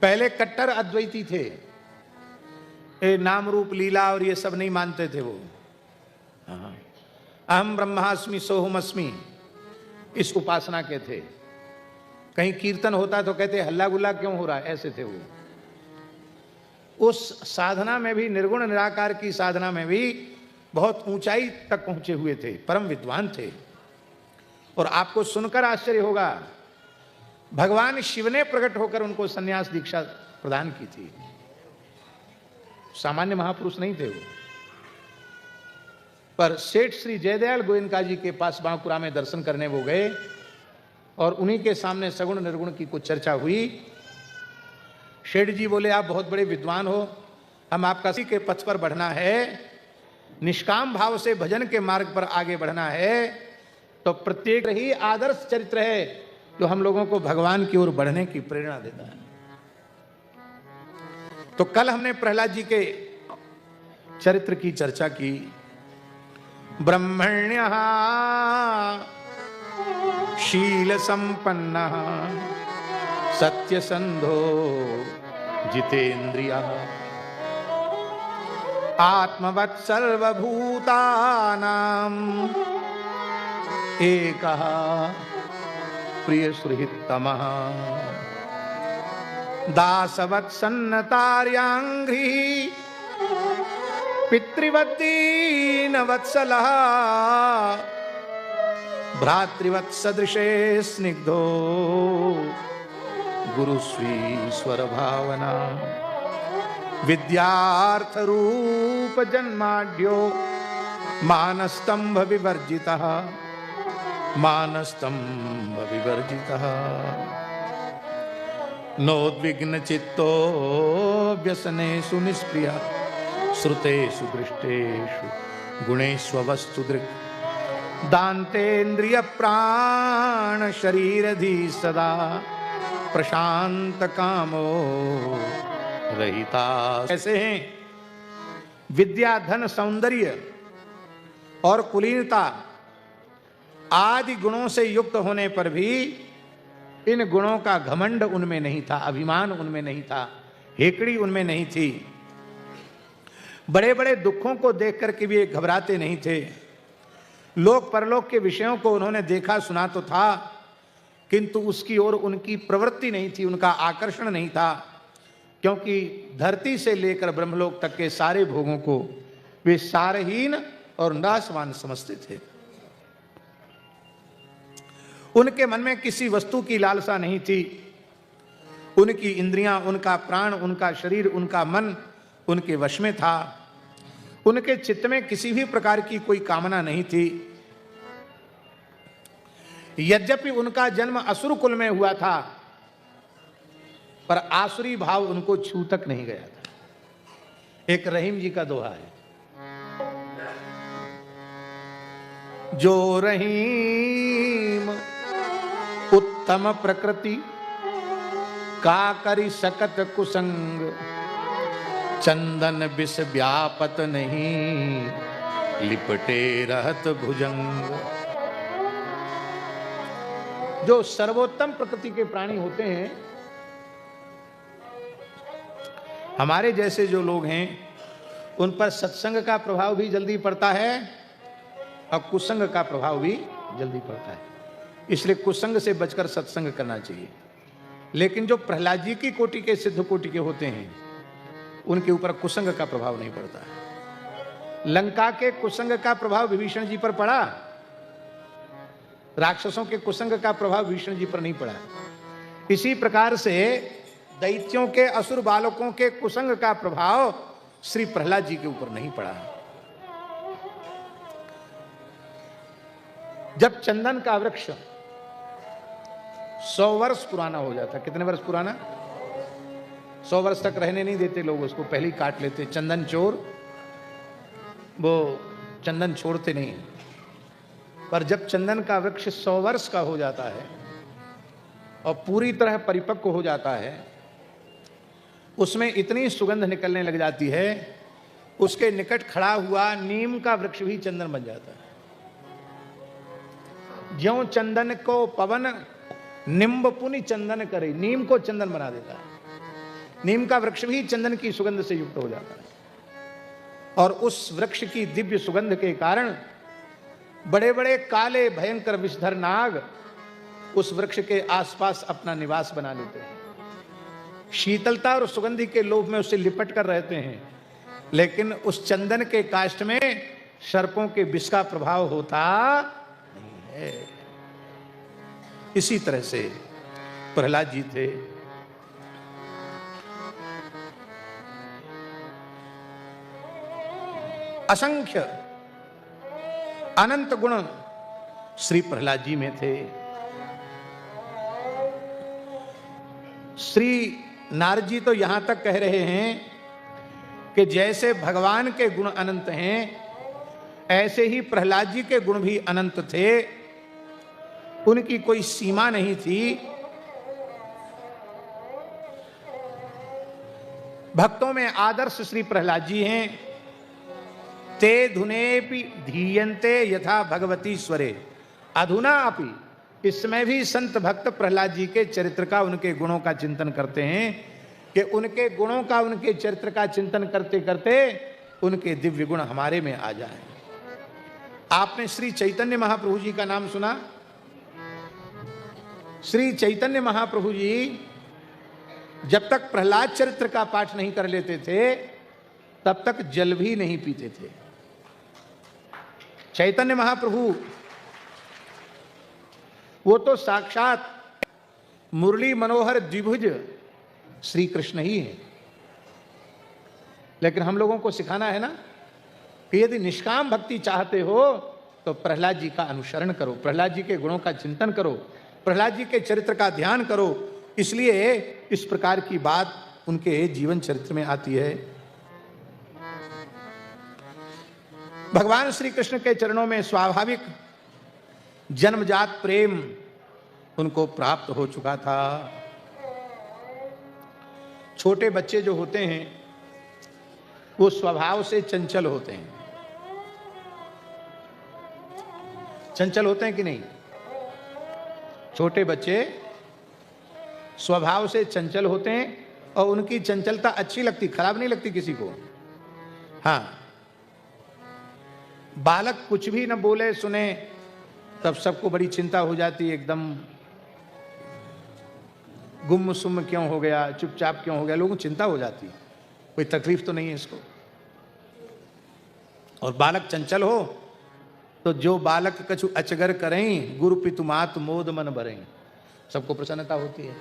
पहले कट्टर अद्वैती थे, ये नाम रूप लीला और ये सब नहीं मानते थे वो। अहम ब्रह्मास्मि सोहमस्मि इस उपासना के थे। कहीं कीर्तन होता तो कहते हल्ला गुल्ला क्यों हो रहा है, ऐसे थे वो। उस साधना में भी, निर्गुण निराकार की साधना में भी बहुत ऊंचाई तक पहुंचे हुए थे, परम विद्वान थे। और आपको सुनकर आश्चर्य होगा, भगवान शिव ने प्रकट होकर उनको संन्यास दीक्षा प्रदान की थी। सामान्य महापुरुष नहीं थे वो। पर सेठ श्री जयदयाल गोयनका जी के पास बांकुरा में दर्शन करने वो गए और उन्हीं के सामने सगुण निर्गुण की कुछ चर्चा हुई। सेठ जी बोले, आप बहुत बड़े विद्वान हो, हम आपका इसी के पथ पर बढ़ना है, निष्काम भाव से भजन के मार्ग पर आगे बढ़ना है, तो प्रत्येक ही आदर्श चरित्र है जो हम लोगों को भगवान की ओर बढ़ने की प्रेरणा देता है। तो कल हमने प्रहलाद जी के चरित्र की चर्चा की। ब्रह्मण्य शील संपन्न सत्यसंधो जितेन्द्रिय आत्मवत् सर्वभूतानां एकः प्रिय सुहृत्तमः दासवत् सन्नतार्याङ्घ्रि पितृवद्दीनवत्सलः भ्रातृवत्सदृशे स्निग्धो गुरुस्वीश्वर भावना विद्यार्थ रूप जन्माढ्यो मानस्तंभ विवर्जितः मानस्तंभ विवर्जितः नोद्विग्न चित्तो व्यसनेषु निष्प्रियः श्रुतेषु दृष्टेषु गुणेषु वस्तुदृक् दान्तेन्द्रिय प्राण शरीरधि सदा प्रशांत कामो रहिता। कैसे हैं? विद्या धन सौंदर्य और कुलीनता आदि गुणों से युक्त होने पर भी इन गुणों का घमंड उनमें नहीं था, अभिमान उनमें नहीं था, हेकड़ी उनमें नहीं थी। बड़े बड़े दुखों को देख करके भी घबराते नहीं थे। लोक परलोक के विषयों को उन्होंने देखा सुना तो था, किंतु उसकी ओर उनकी प्रवृत्ति नहीं थी, उनका आकर्षण नहीं था, क्योंकि धरती से लेकर ब्रह्मलोक तक के सारे भोगों को वे सारहीन और नाशवान समझते थे। उनके मन में किसी वस्तु की लालसा नहीं थी। उनकी इंद्रियां, उनका प्राण, उनका शरीर, उनका मन उनके वश में था। उनके चित्त में किसी भी प्रकार की कोई कामना नहीं थी। यद्यपि उनका जन्म असुर कुल में हुआ था, पर आसुरी भाव उनको छू तक नहीं गया था। एक रहीम जी का दोहा है, जो रहीम उत्तम प्रकृति का करी सकत कुसंग चंदन विष व्यापत नहीं लिपटे रहत भुजंग। जो सर्वोत्तम प्रकृति के प्राणी होते हैं, हमारे जैसे जो लोग हैं, उन पर सत्संग का प्रभाव भी जल्दी पड़ता है और कुसंग का प्रभाव भी जल्दी पड़ता है। इसलिए कुसंग से बचकर सत्संग करना चाहिए। लेकिन जो प्रहलाद जी की कोटि के, सिद्ध कोटि के होते हैं, उनके ऊपर कुसंग का प्रभाव नहीं पड़ता है। लंका के कुसंग का प्रभाव विभीषण जी पर पड़ा, राक्षसों के कुसंग का प्रभाव विभीषण जी पर नहीं पड़ा। इसी प्रकार से दैत्यों के, असुर बालकों के कुसंग का प्रभाव श्री प्रहलाद जी के ऊपर नहीं पड़ा। जब चंदन का वृक्ष 100 वर्ष पुराना हो जाता, कितने वर्ष पुराना? 100 वर्ष तक रहने नहीं देते लोग उसको, पहले ही काट लेते। चंदन चोर वो चंदन छोड़ते नहीं। पर जब चंदन का वृक्ष 100 वर्ष का हो जाता है और पूरी तरह परिपक्व हो जाता है, उसमें इतनी सुगंध निकलने लग जाती है, उसके निकट खड़ा हुआ नीम का वृक्ष भी चंदन बन जाता है। ज्यों चंदन को पवन निम्ब पुनि चंदन करे, नीम को चंदन बना देता है। नीम का वृक्ष भी चंदन की सुगंध से युक्त हो जाता है। और उस वृक्ष की दिव्य सुगंध के कारण बड़े बड़े काले भयंकर विषधर नाग उस वृक्ष के आसपास अपना निवास बना लेते हैं। शीतलता और सुगंधि के लोभ में उसे लिपट कर रहते हैं, लेकिन उस चंदन के काष्ठ में सर्पों के विष का प्रभाव होता नहीं है। इसी तरह से प्रहलाद जी थे। असंख्य अनंत गुण श्री प्रहलाद जी में थे। श्री नारद जी तो यहां तक कह रहे हैं कि जैसे भगवान के गुण अनंत हैं, ऐसे ही प्रहलाद जी के गुण भी अनंत थे, उनकी कोई सीमा नहीं थी। भक्तों में आदर्श श्री प्रहलाद जी हैं। ते धुनेपि धीयन्ते यथा भगवती स्वरे, अधुना अपि, इस समय भी संत भक्त प्रहलाद जी के चरित्र का, उनके गुणों का चिंतन करते हैं कि उनके गुणों का, उनके चरित्र का चिंतन करते करते उनके दिव्य गुण हमारे में आ जाएं। आपने श्री चैतन्य महाप्रभु जी का नाम सुना? श्री चैतन्य महाप्रभु जी जब तक प्रहलाद चरित्र का पाठ नहीं कर लेते थे, तब तक जल भी नहीं पीते थे। चैतन्य महाप्रभु वो तो साक्षात मुरली मनोहर द्विभुज श्री कृष्ण ही है। लेकिन हम लोगों को सिखाना है ना कि यदि निष्काम भक्ति चाहते हो तो प्रहलाद जी का अनुसरण करो, प्रहलाद जी के गुणों का चिंतन करो, प्रहलाद जी के चरित्र का ध्यान करो। इसलिए इस प्रकार की बात उनके जीवन चरित्र में आती है। भगवान श्री कृष्ण के चरणों में स्वाभाविक जन्मजात प्रेम उनको प्राप्त हो चुका था। छोटे बच्चे जो होते हैं वो स्वभाव से चंचल होते हैं। चंचल होते हैं कि नहीं? छोटे बच्चे स्वभाव से चंचल होते हैं और उनकी चंचलता अच्छी लगती, खराब नहीं लगती किसी को। हाँ, बालक कुछ भी न बोले सुने तब सबको बड़ी चिंता हो जाती है, एकदम गुम सुम क्यों हो गया, चुपचाप क्यों हो गया, लोगों को चिंता हो जाती है, कोई तकलीफ तो नहीं है इसको। और बालक चंचल हो तो जो बालक कछु अचगर करें, गुरु पितु मात मोद मन भरें, सबको प्रसन्नता होती है।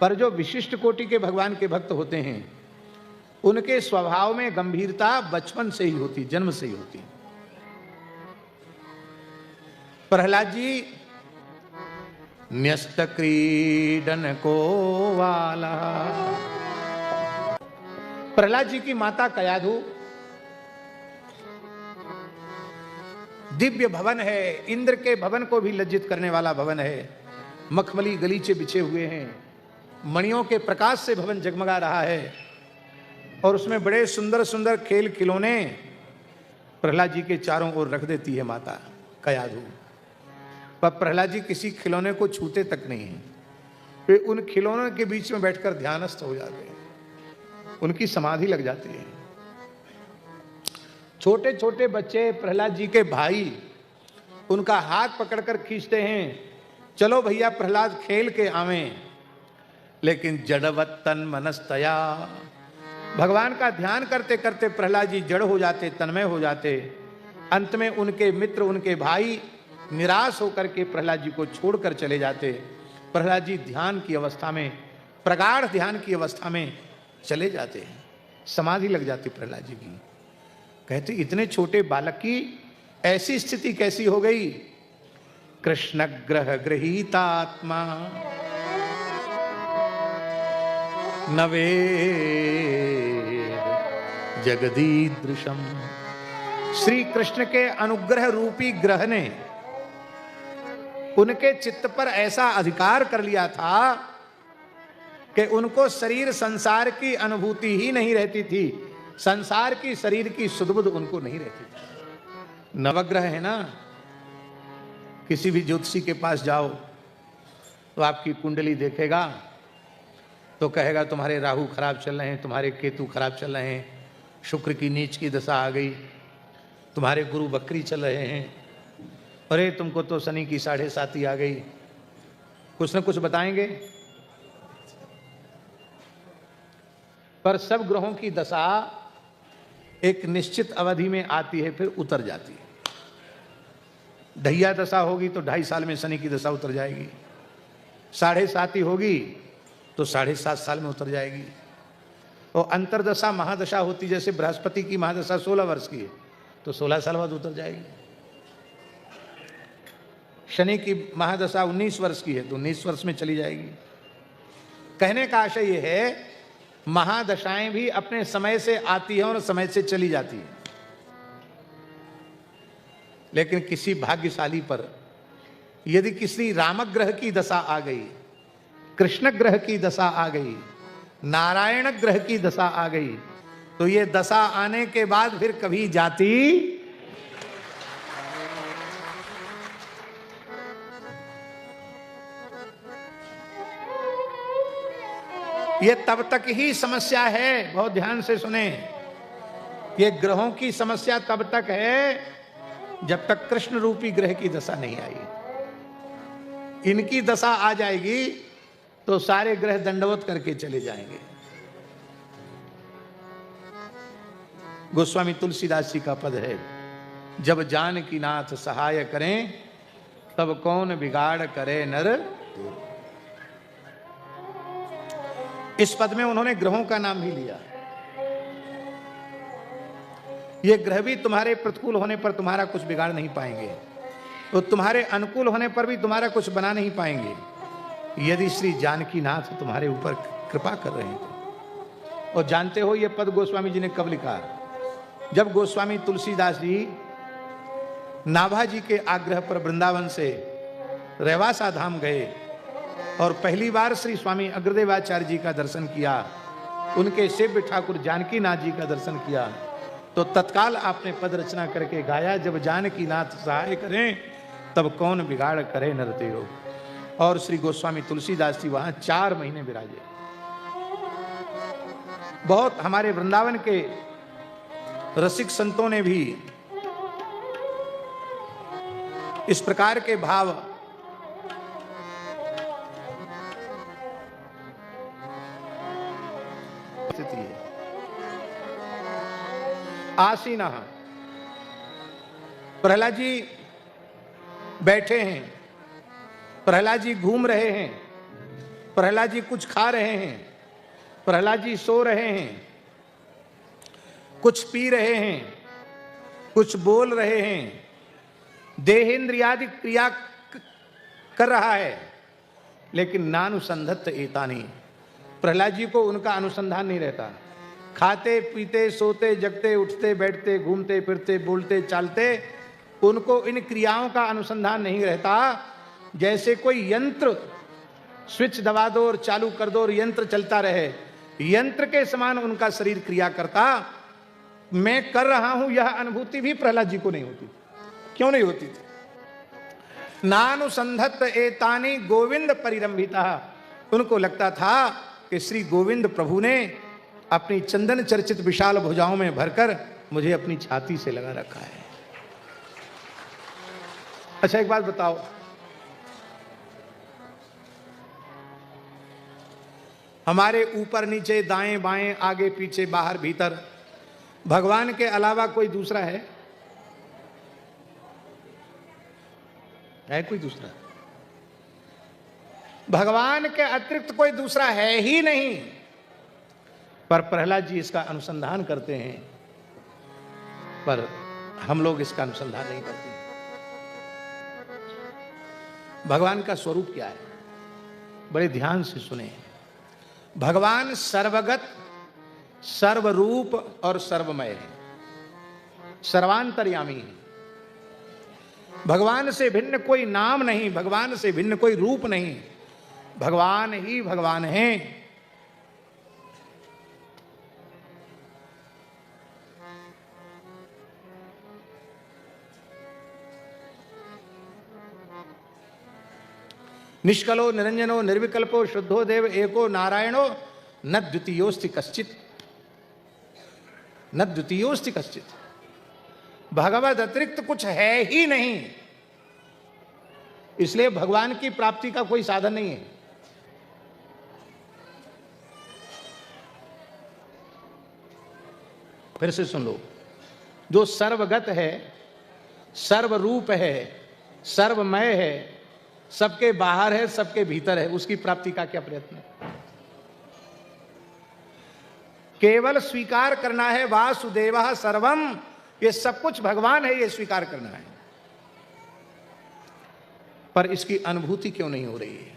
पर जो विशिष्ट कोटि के भगवान के भक्त होते हैं, उनके स्वभाव में गंभीरता बचपन से ही होती, जन्म से ही होती। प्रहलाद जी न्यस्त क्रीडन को वाला। प्रहलाद जी की माता कयाधु दिव्य भवन है, इंद्र के भवन को भी लज्जित करने वाला भवन है। मखमली गलीचे बिछे हुए हैं, मणियों के प्रकाश से भवन जगमगा रहा है और उसमें बड़े सुंदर सुंदर खेल खिलौने प्रहलाद जी के चारों ओर रख देती है माता कयाधु। पर प्रहलाद जी किसी खिलौने को छूते तक नहीं है, वे उन खिलौनों के बीच में बैठकर ध्यानस्थ हो जाते हैं, उनकी समाधि लग जाती है। छोटे छोटे बच्चे प्रहलाद जी के भाई उनका हाथ पकड़कर खींचते हैं, चलो भैया प्रहलाद खेल के आवें। लेकिन जड़वत तन मनस्तया, भगवान का ध्यान करते करते प्रहलाद जी जड़ हो जाते, तन्मय हो जाते। अंत में उनके मित्र, उनके भाई निराश होकर के प्रहलाद जी को छोड़कर चले जाते। प्रहलाद जी ध्यान की अवस्था में, प्रगाढ़ ध्यान की अवस्था में चले जाते हैं, समाधि लग जाती प्रहलाद जी की। कहते इतने छोटे बालक की ऐसी स्थिति कैसी हो गई? कृष्ण ग्रह गृहीतात्मा नवे जगदीदृशम। श्री कृष्ण के अनुग्रह रूपी ग्रह ने उनके चित्त पर ऐसा अधिकार कर लिया था कि उनको शरीर संसार की अनुभूति ही नहीं रहती थी, संसार की शरीर की सुध-बुध उनको नहीं रहती थी। नवग्रह है ना, किसी भी ज्योतिषी के पास जाओ तो आपकी कुंडली देखेगा तो कहेगा तुम्हारे राहु खराब चल रहे हैं, तुम्हारे केतु खराब चल रहे हैं, शुक्र की नीच की दशा आ गई, तुम्हारे गुरु बकरी चल रहे हैं, अरे तुमको तो शनि की 7.5 आ गई, कुछ न कुछ बताएंगे। पर सब ग्रहों की दशा एक निश्चित अवधि में आती है, फिर उतर जाती है। ढैया दशा होगी तो 2.5 साल में शनि की दशा उतर जाएगी, 7.5 होगी तो 7.5 साल में उतर जाएगी। और अंतरदशा महादशा होती, जैसे बृहस्पति की महादशा 16 वर्ष की है तो 16 साल बाद उतर जाएगी। शनि की महादशा 19 वर्ष की है तो 19 वर्ष में चली जाएगी। कहने का आशय यह है महादशाएं भी अपने समय से आती हैं और समय से चली जाती हैं, लेकिन किसी भाग्यशाली पर यदि किसी राम ग्रह की दशा आ गई, कृष्ण ग्रह की दशा आ गई, नारायण ग्रह की दशा आ गई, तो ये दशा आने के बाद फिर कभी जाती। ये तब तक ही समस्या है, बहुत ध्यान से सुने, ये ग्रहों की समस्या तब तक है जब तक कृष्ण रूपी ग्रह की दशा नहीं आई। इनकी दशा आ जाएगी तो सारे ग्रह दंडवत करके चले जाएंगे। गोस्वामी तुलसीदास जी का पद है, जब जानकी नाथ सहाय करें तब कौन बिगाड़ करे नर। इस पद में उन्होंने ग्रहों का नाम भी लिया। ये ग्रह भी तुम्हारे प्रतिकूल होने पर तुम्हारा कुछ बिगाड़ नहीं पाएंगे, तो तुम्हारे अनुकूल होने पर भी तुम्हारा कुछ बना नहीं पाएंगे, यदि श्री जानकी नाथ तुम्हारे ऊपर कृपा कर रहे हैं। और जानते हो ये पद गोस्वामी जी ने कब लिखा? जब गोस्वामी तुलसीदास जी नाभा जी के आग्रह पर वृंदावन से रेवासा धाम गए और पहली बार श्री स्वामी अग्रदेवाचार्य जी का दर्शन किया, उनके सेव्य ठाकुर जानकी नाथ जी का दर्शन किया, तो तत्काल आपने पद रचना करके गाया, जब जानकी नाथ सहाय करें तब कौन बिगाड़ करे नर तेरो। और श्री गोस्वामी तुलसीदास जी वहां 4 महीने विराजे। बहुत हमारे वृंदावन के रसिक संतों ने भी इस प्रकार के भाव आसीना। प्रहलाद जी बैठे हैं, प्रहलाद जी घूम रहे हैं, प्रहलाद जी कुछ खा रहे हैं, प्रहलाद जी सो रहे हैं, कुछ पी रहे हैं, कुछ बोल रहे हैं, देहेंद्रियादि क्रिया कर रहा है, लेकिन नानुसंधत्त एतानी। प्रहलाद जी को उनका अनुसंधान नहीं रहता। खाते पीते सोते जगते उठते बैठते घूमते फिरते बोलते चालते, उनको इन क्रियाओं का अनुसंधान नहीं रहता। जैसे कोई यंत्र स्विच दबा दो और चालू कर दो और यंत्र चलता रहे, यंत्र के समान उनका शरीर क्रिया करता। मैं कर रहा हूं यह अनुभूति भी प्रहलाद जी को नहीं होती। क्यों नहीं होती थी? नानुसंधत्त एतानी गोविंद परिरंभिता। उनको लगता था कि श्री गोविंद प्रभु ने अपनी चंदन चर्चित विशाल भुजाओं में भरकर मुझे अपनी छाती से लगा रखा है। अच्छा एक बात बताओ, हमारे ऊपर नीचे दाएं बाएं आगे पीछे बाहर भीतर भगवान के अलावा कोई दूसरा है? है कोई दूसरा? भगवान के अतिरिक्त कोई दूसरा है ही नहीं। पर प्रहलाद जी इसका अनुसंधान करते हैं, पर हम लोग इसका अनुसंधान नहीं करते। भगवान का स्वरूप क्या है? बड़े ध्यान से सुने। भगवान सर्वगत, सर्वरूप और सर्वमय है, सर्वांतर्यामी है। भगवान से भिन्न कोई नाम नहीं, भगवान से भिन्न कोई रूप नहीं, भगवान ही भगवान है। निष्कलो निरंजनो निर्विकल्पो शुद्धो देव एको नारायणो न द्वितीयोस्ति कश्चित, न द्वितीयोस्ति कश्चित। भगवद अतिरिक्त कुछ है ही नहीं, इसलिए भगवान की प्राप्ति का कोई साधन नहीं है। फिर से सुन लो, जो सर्वगत है, सर्वरूप है, सर्वमय है, सबके बाहर है, सबके भीतर है, उसकी प्राप्ति का क्या प्रयत्न है? केवल स्वीकार करना है वासुदेवः सर्वम, ये सब कुछ भगवान है, ये स्वीकार करना है। पर इसकी अनुभूति क्यों नहीं हो रही है?